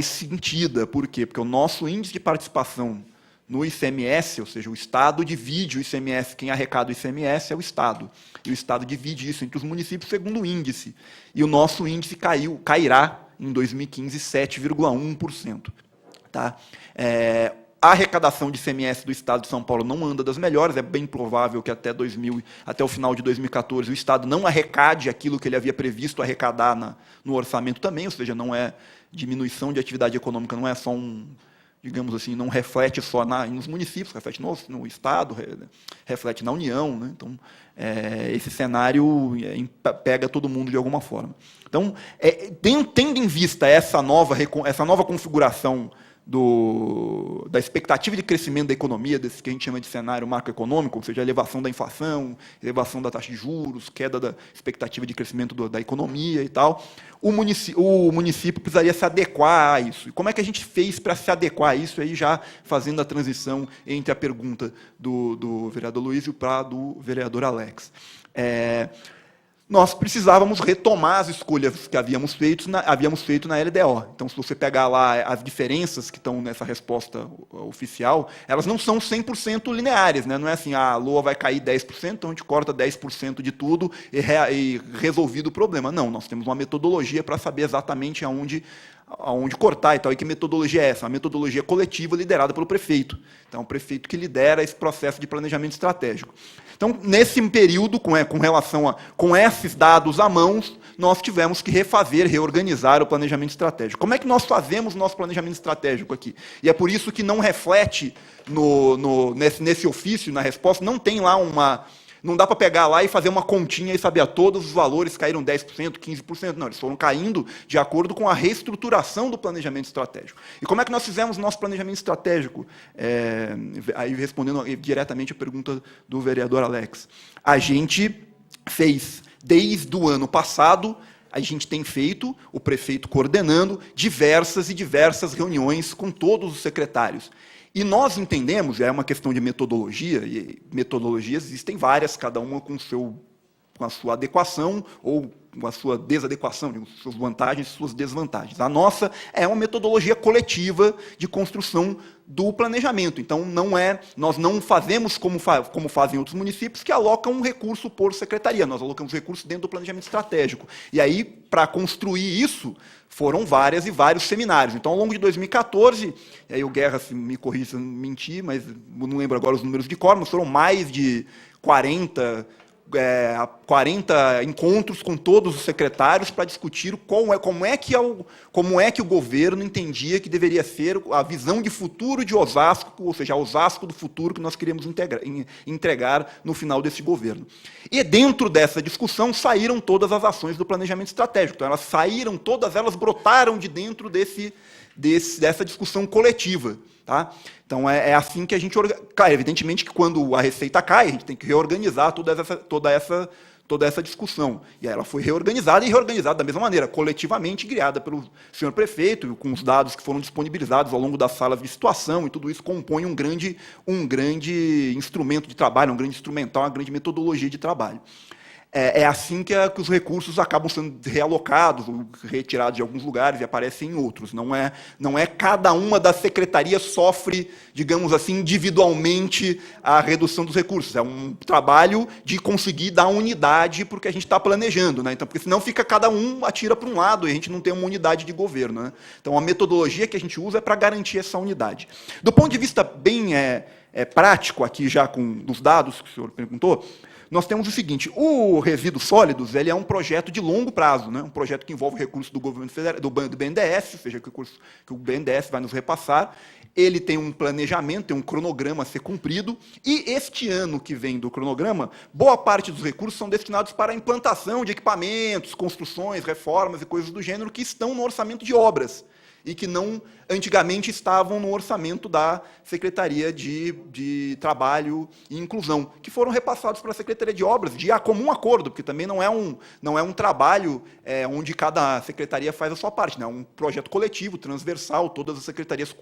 sentida. Por quê? Porque o nosso índice de participação no ICMS, ou seja, o Estado divide o ICMS, quem arrecada o ICMS é o Estado. E o Estado divide isso entre os municípios segundo o índice. E o nosso índice cairá em 2015 7,1%. Tá? A arrecadação de ICMS do Estado de São Paulo não anda das melhores, é bem provável que até o final de 2014 o Estado não arrecade aquilo que ele havia previsto arrecadar no orçamento também, ou seja, não é diminuição de atividade econômica, não é só digamos assim, não reflete só nos municípios, reflete no Estado, reflete na União, né? Então, esse cenário pega todo mundo de alguma forma. Então, tendo em vista essa nova configuração da expectativa de crescimento da economia, desse que a gente chama de cenário macroeconômico, ou seja, a elevação da inflação, elevação da taxa de juros, queda da expectativa de crescimento da economia e tal, o município precisaria se adequar a isso. E como é que a gente fez para se adequar a isso, aí já fazendo a transição entre a pergunta do vereador Luiz e para do vereador Alex? Nós precisávamos retomar as escolhas que havíamos feito na LDO. Então, se você pegar lá as diferenças que estão nessa resposta oficial, elas não são 100% lineares, né? Não é assim, a LOA vai cair 10%, então a gente corta 10% de tudo e resolvido o problema. Não, nós temos uma metodologia para saber exatamente aonde aonde cortar e tal. E que metodologia é essa? Uma metodologia coletiva liderada pelo prefeito. Então, o prefeito que lidera esse processo de planejamento estratégico. Então, nesse período, com esses dados à mão, nós tivemos que reorganizar o planejamento estratégico. Como é que nós fazemos o nosso planejamento estratégico aqui? E é por isso que não reflete nesse ofício, na resposta, não tem lá não dá para pegar lá e fazer uma continha e saber todos os valores caíram 10%, 15%. Não, eles foram caindo de acordo com a reestruturação do planejamento estratégico. E como é que nós fizemos o nosso planejamento estratégico? Aí respondendo diretamente a pergunta do vereador Alex. A gente fez, desde o ano passado, a gente tem feito, o prefeito coordenando, diversas reuniões com todos os secretários. E nós entendemos, é uma questão de metodologia, e metodologias existem várias, cada uma com a sua adequação ou com a sua desadequação, suas vantagens e suas desvantagens. A nossa é uma metodologia coletiva de construção do planejamento. Então, nós não fazemos como fazem outros municípios, que alocam um recurso por secretaria. Nós alocamos recursos dentro do planejamento estratégico. E aí, para construir isso, foram vários seminários. Então, ao longo de 2014, e aí o Guerra me corrija se eu mentir, mas não lembro agora os números de cor, mas foram mais de 40 encontros com todos os secretários para discutir como é que o governo entendia que deveria ser a visão de futuro de Osasco, ou seja, a Osasco do futuro que nós queríamos entregar no final desse governo. E dentro dessa discussão saíram todas as ações do planejamento estratégico. Então, todas elas brotaram de dentro dessa discussão coletiva. Tá? Então, é assim que a gente organiza. Claro, evidentemente que quando a receita cai, a gente tem que reorganizar toda essa discussão. E aí ela foi reorganizada da mesma maneira, coletivamente, guiada pelo senhor prefeito, com os dados que foram disponibilizados ao longo das salas de situação, e tudo isso compõe um grande instrumento de trabalho, um grande instrumental, uma grande metodologia de trabalho. É assim que os recursos acabam sendo realocados, ou retirados de alguns lugares e aparecem em outros. Não é cada uma das secretarias sofre, digamos assim, individualmente a redução dos recursos. É um trabalho de conseguir dar unidade para o que a gente está planejando. Né? Então, porque senão fica cada um atira para um lado e a gente não tem uma unidade de governo. Né? Então, a metodologia que a gente usa é para garantir essa unidade. Do ponto de vista bem prático, aqui já com os dados que o senhor perguntou, nós temos o seguinte: o Resíduos Sólidos ele é um projeto de longo prazo, né? Um projeto que envolve recursos do governo federal, do BNDES, ou seja, que o BNDES vai nos repassar. Ele tem um planejamento, tem um cronograma a ser cumprido, e este ano que vem do cronograma, boa parte dos recursos são destinados para a implantação de equipamentos, construções, reformas e coisas do gênero que estão no orçamento de obras, e que não antigamente estavam no orçamento da Secretaria de Trabalho e Inclusão, que foram repassados para a Secretaria de Obras, de comum acordo, porque também não é um trabalho onde cada secretaria faz a sua parte, né? É um projeto coletivo, transversal, todas as secretarias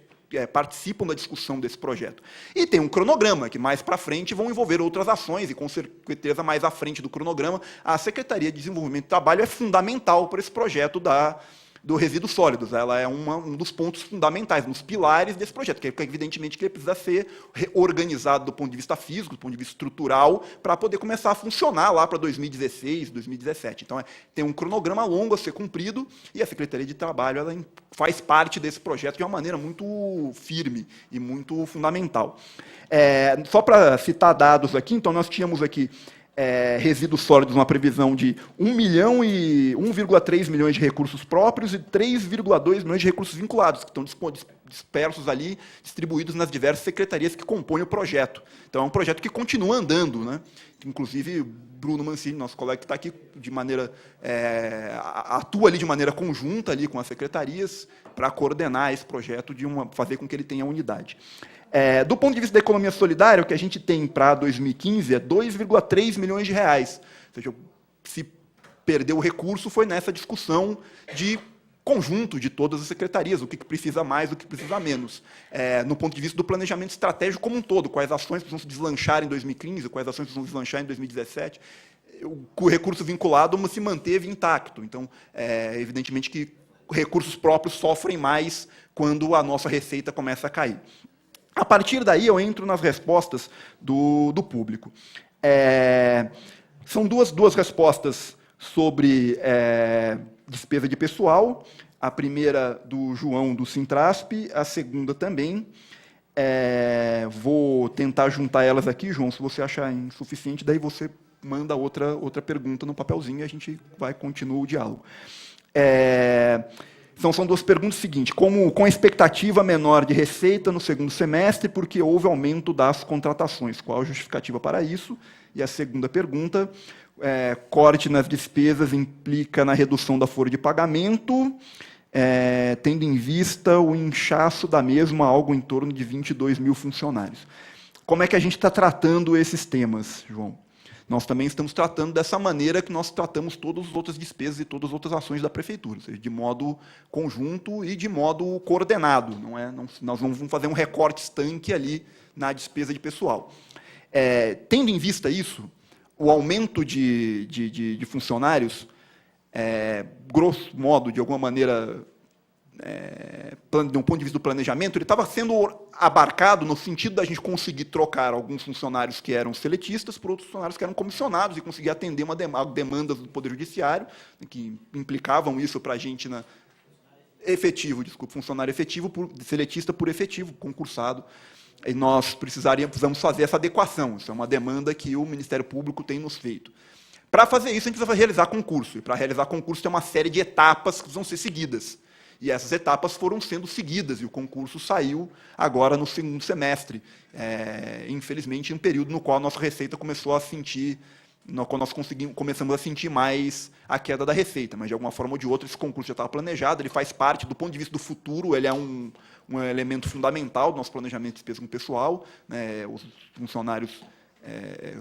participam da discussão desse projeto. E tem um cronograma, que mais para frente vão envolver outras ações, e com certeza mais à frente do cronograma, a Secretaria de Desenvolvimento e Trabalho é fundamental para esse projeto do Resíduos Sólidos. Ela é um dos pontos fundamentais, dos pilares desse projeto, que evidentemente que ele precisa ser organizado do ponto de vista físico, do ponto de vista estrutural, para poder começar a funcionar lá para 2016, 2017. Então, tem um cronograma longo a ser cumprido, e a Secretaria de Trabalho ela faz parte desse projeto de uma maneira muito firme e muito fundamental. Só para citar dados aqui, então nós tínhamos aqui resíduos sólidos, uma previsão de 1,3 milhões de recursos próprios e 3,2 milhões de recursos vinculados, que estão dispersos ali, distribuídos nas diversas secretarias que compõem o projeto. Então, é um projeto que continua andando, né? Inclusive, Bruno Mancini, nosso colega que está aqui, atua ali de maneira conjunta ali com as secretarias para coordenar esse projeto, fazer com que ele tenha unidade. Do ponto de vista da economia solidária, o que a gente tem para 2015 é 2,3 milhões de reais. Ou seja, se perdeu o recurso, foi nessa discussão de conjunto de todas as secretarias, o que precisa mais, o que precisa menos. No ponto de vista do planejamento estratégico como um todo, quais ações precisam se deslanchar em 2015, quais ações precisam se deslanchar em 2017, o recurso vinculado se manteve intacto. Então, evidentemente que recursos próprios sofrem mais quando a nossa receita começa a cair. A partir daí, eu entro nas respostas do público. São duas respostas sobre despesa de pessoal. A primeira do João, do Sintrasp, a segunda também. Vou tentar juntar elas aqui, João, se você achar insuficiente, daí você manda outra pergunta no papelzinho e a gente continua o diálogo. São duas perguntas seguintes. Com a expectativa menor de receita no segundo semestre, porque houve aumento das contratações. Qual a justificativa para isso? E a segunda pergunta, corte nas despesas implica na redução da folha de pagamento, tendo em vista o inchaço da mesma, algo em torno de 22 mil funcionários. Como é que a gente está tratando esses temas, João? Nós também estamos tratando dessa maneira que nós tratamos todas as outras despesas e todas as outras ações da prefeitura, ou seja, de modo conjunto e de modo coordenado. Nós não vamos fazer um recorte estanque ali na despesa de pessoal. Tendo em vista isso, o aumento de funcionários, grosso modo, de alguma maneira, de um ponto de vista do planejamento, ele estava sendo abarcado no sentido da gente conseguir trocar alguns funcionários que eram seletistas por outros funcionários que eram comissionados e conseguir atender uma demandas do Poder Judiciário, que implicavam isso para a gente funcionário efetivo, seletista por efetivo, concursado. E nós precisamos fazer essa adequação. Isso é uma demanda que o Ministério Público tem nos feito. Para fazer isso, a gente precisa realizar concurso. E para realizar concurso, tem uma série de etapas que precisam ser seguidas. E essas etapas foram sendo seguidas, e o concurso saiu agora no segundo semestre. Infelizmente, em um período no qual a nossa receita começou a sentir, quando nós começamos a sentir mais a queda da receita. Mas, de alguma forma ou de outra, esse concurso já estava planejado, ele faz parte, do ponto de vista do futuro, ele é um elemento fundamental do nosso planejamento de despesa com o pessoal. Os funcionários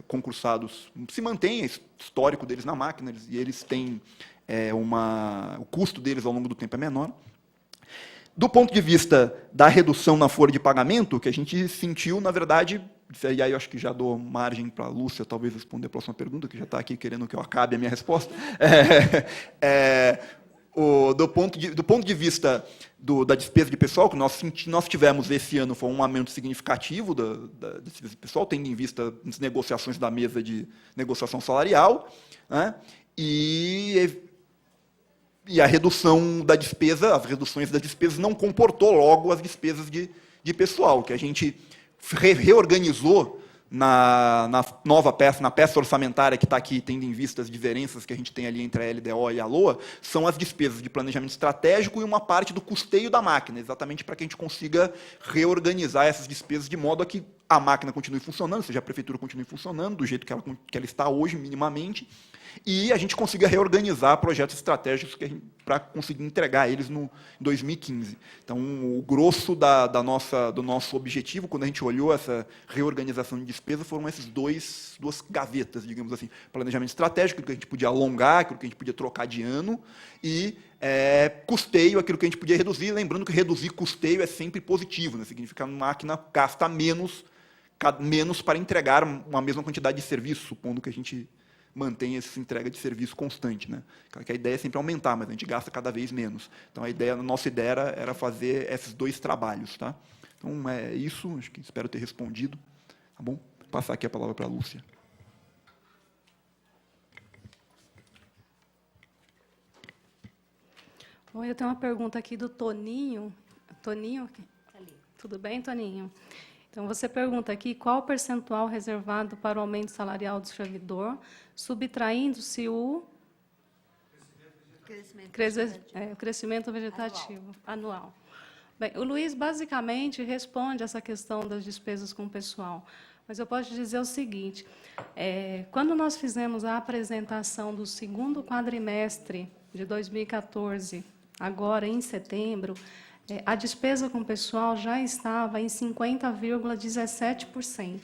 concursados se mantém histórico deles na máquina, e eles têm o custo deles ao longo do tempo é menor. Do ponto de vista da redução na folha de pagamento, que a gente sentiu, na verdade, e aí eu acho que já dou margem para a Lúcia talvez responder a próxima pergunta, que já está aqui querendo que eu acabe a minha resposta. Do ponto de vista da despesa de pessoal, que nós tivemos esse ano, foi um aumento significativo da despesa de pessoal, tendo em vista as negociações da mesa de negociação salarial, né? E a redução da despesa, as reduções das despesas não comportou logo as despesas de pessoal, que a gente reorganizou na nova peça, na peça orçamentária que está aqui, tendo em vista as diferenças que a gente tem ali entre a LDO e a LOA, são as despesas de planejamento estratégico e uma parte do custeio da máquina, exatamente para que a gente consiga reorganizar essas despesas de modo a que a máquina continue funcionando, ou seja, a prefeitura continue funcionando do jeito que ela está hoje, minimamente, e a gente consiga reorganizar projetos estratégicos para conseguir entregar eles no 2015. Então, o grosso do nosso objetivo, quando a gente olhou essa reorganização de despesa, foram essas duas gavetas, digamos assim. Planejamento estratégico, aquilo que a gente podia alongar, aquilo que a gente podia trocar de ano, e custeio, aquilo que a gente podia reduzir. Lembrando que reduzir custeio é sempre positivo, né? Significa que a máquina gasta menos para entregar uma mesma quantidade de serviço, supondo que a gente mantém essa entrega de serviço constante, né? Que a ideia é sempre aumentar, mas a gente gasta cada vez menos. Então, a nossa ideia era fazer esses dois trabalhos. Tá? Então, é isso, acho que espero ter respondido. Tá bom? Vou passar aqui a palavra para a Lúcia. Bom, eu tenho uma pergunta aqui do Toninho. Toninho? Tudo bem, Toninho? Então, você pergunta aqui qual o percentual reservado para o aumento salarial do servidor, subtraindo-se o crescimento vegetativo anual. Bem, o Luiz, basicamente, responde essa questão das despesas com o pessoal. Mas eu posso dizer o seguinte, quando nós fizemos a apresentação do segundo quadrimestre de 2014, agora em setembro, a despesa com o pessoal já estava em 50,17%.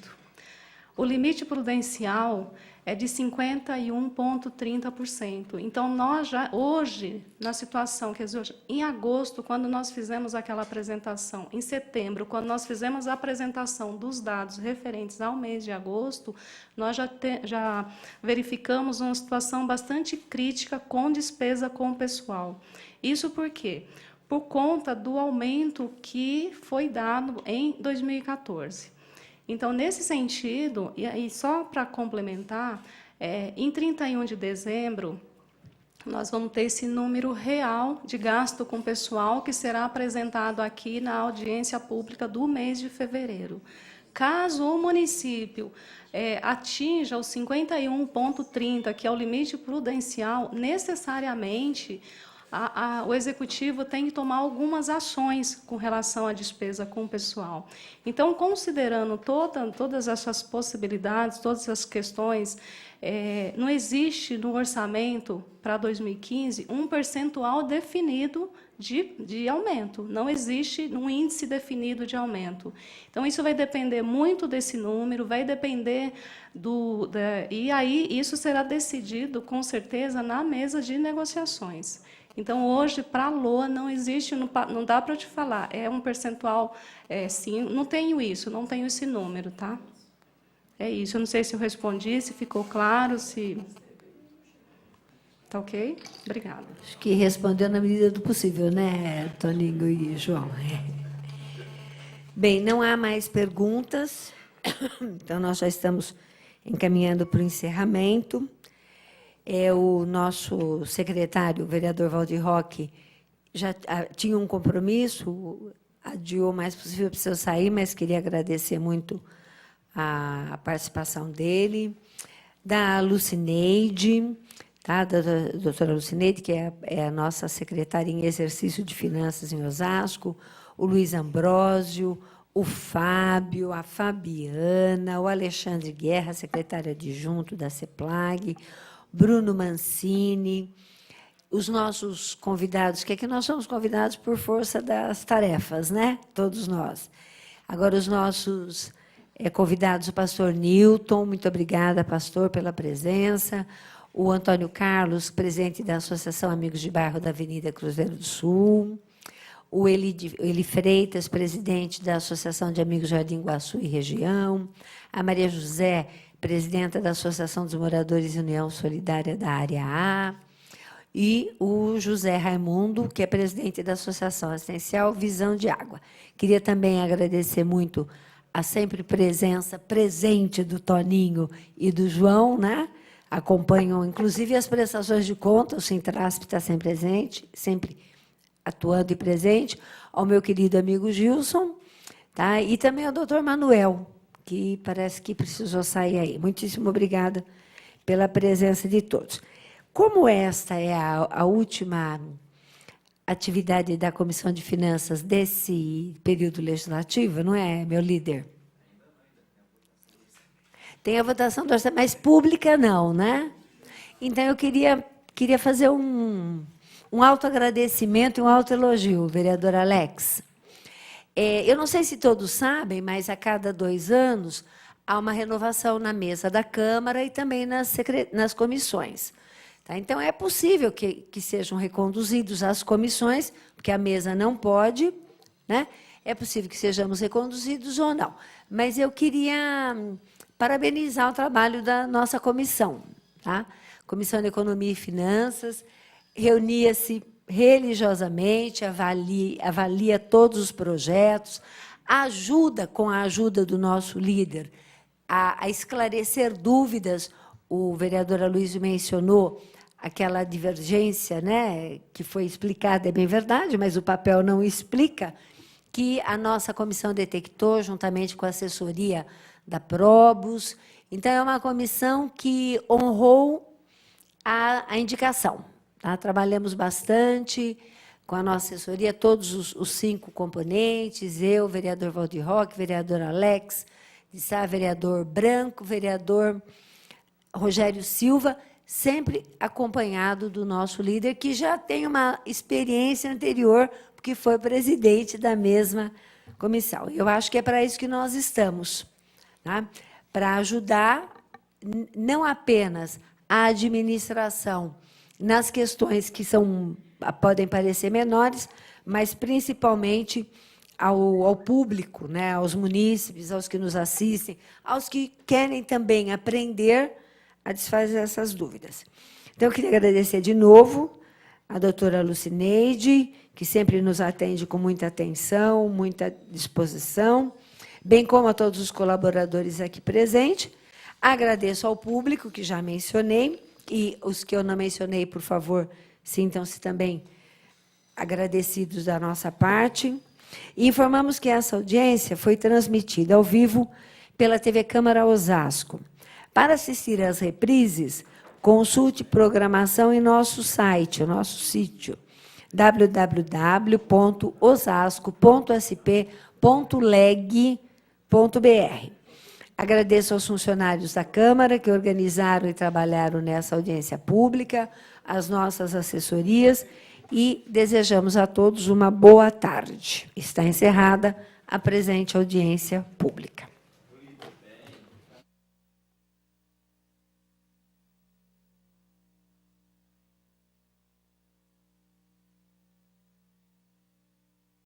O limite prudencial é de 51,30%. Então, nós já, hoje, na situação, quer dizer, em agosto, quando nós fizemos aquela apresentação, em setembro, quando nós fizemos a apresentação dos dados referentes ao mês de agosto, nós já verificamos uma situação bastante crítica com despesa com o pessoal. Isso por quê? Por conta do aumento que foi dado em 2014. Então, nesse sentido, e só para complementar, em 31 de dezembro, nós vamos ter esse número real de gasto com pessoal que será apresentado aqui na audiência pública do mês de fevereiro. Caso o município atinja os 51,30, que é o limite prudencial, necessariamente o executivo tem que tomar algumas ações com relação à despesa com o pessoal. Então, considerando todas essas possibilidades, todas essas questões, não existe no orçamento para 2015 um percentual definido de aumento. Não existe um índice definido de aumento. Então, isso vai depender muito desse número, vai depender e aí isso será decidido, com certeza, na mesa de negociações. Então, hoje, para a LOA, não existe, não dá para eu te falar, é um percentual, sim, não tenho esse número, tá? É isso, eu não sei se eu respondi, se ficou claro, se... Tá ok? Obrigada. Acho que respondeu na medida do possível, né, Toninho e João? Bem, não há mais perguntas, então nós já estamos encaminhando para o encerramento. O nosso secretário, o vereador Valdir Roque, já tinha um compromisso, adiou o mais possível, precisou sair, mas queria agradecer muito a participação dele, da Lucineide, tá? Da doutora Lucineide, que é a nossa secretária em exercício de finanças em Osasco, o Luiz Ambrósio, o Fábio, a Fabiana, o Alexandre Guerra, secretário adjunto da CEPLAG, Bruno Mancini, os nossos convidados, que aqui nós somos convidados por força das tarefas, né? Todos nós. Agora, os nossos convidados, o pastor Newton, muito obrigada, pastor, pela presença, o Antônio Carlos, presidente da Associação Amigos de Bairro da Avenida Cruzeiro do Sul, o Eli Freitas, presidente da Associação de Amigos Jardim Guaçu e Região, a Maria José, presidenta da Associação dos Moradores União Solidária da Área A, e o José Raimundo, que é presidente da Associação Assistencial Visão de Água. Queria também agradecer muito a sempre presença presente do Toninho e do João, né? Acompanham, inclusive, as prestações de conta, o Sintrasp está sempre presente, sempre atuando e presente, ao meu querido amigo Gilson, tá? E também ao doutor Manuel, que parece que precisou sair aí. Muitíssimo obrigada pela presença de todos. Como esta é a última atividade da Comissão de Finanças desse período legislativo, não é, meu líder? Tem a votação do orçamento, mas pública não, né? Então, eu queria fazer um autoagradecimento e um autoelogio, vereador Alex. Eu não sei se todos sabem, mas a cada 2 anos há uma renovação na mesa da Câmara e também nas comissões. Tá? Então, é possível que sejam reconduzidos às comissões, porque a mesa não pode, né? É possível que sejamos reconduzidos ou não. Mas eu queria parabenizar o trabalho da nossa comissão. Tá? Comissão de Economia e Finanças reunia-se religiosamente, avalia todos os projetos, ajuda, com a ajuda do nosso líder, a esclarecer dúvidas. O vereador Aloysio mencionou aquela divergência, né, que foi explicada, é bem verdade, mas o papel não explica, que a nossa comissão detectou, juntamente com a assessoria da Probus. Então, é uma comissão que honrou a indicação. Tá? Trabalhamos bastante com a nossa assessoria, todos os 5 componentes, eu, vereador Valdir Roque, vereador Alex, vereador Branco, vereador Rogério Silva, sempre acompanhado do nosso líder, que já tem uma experiência anterior, porque foi presidente da mesma comissão. Eu acho que é para isso que nós estamos, tá? Para ajudar não apenas a administração nas questões que podem parecer menores, mas principalmente ao público, né, aos munícipes, aos que nos assistem, aos que querem também aprender a desfazer essas dúvidas. Então, eu queria agradecer de novo a doutora Lucineide, que sempre nos atende com muita atenção, muita disposição, bem como a todos os colaboradores aqui presentes. Agradeço ao público, que já mencionei, E os que eu não mencionei, por favor, sintam-se também agradecidos da nossa parte. E informamos que essa audiência foi transmitida ao vivo pela TV Câmara Osasco. Para assistir às reprises, consulte programação em nosso site, o nosso sítio, www.osasco.sp.leg.br. Agradeço aos funcionários da Câmara que organizaram e trabalharam nessa audiência pública, as nossas assessorias, e desejamos a todos uma boa tarde. Está encerrada a presente audiência pública.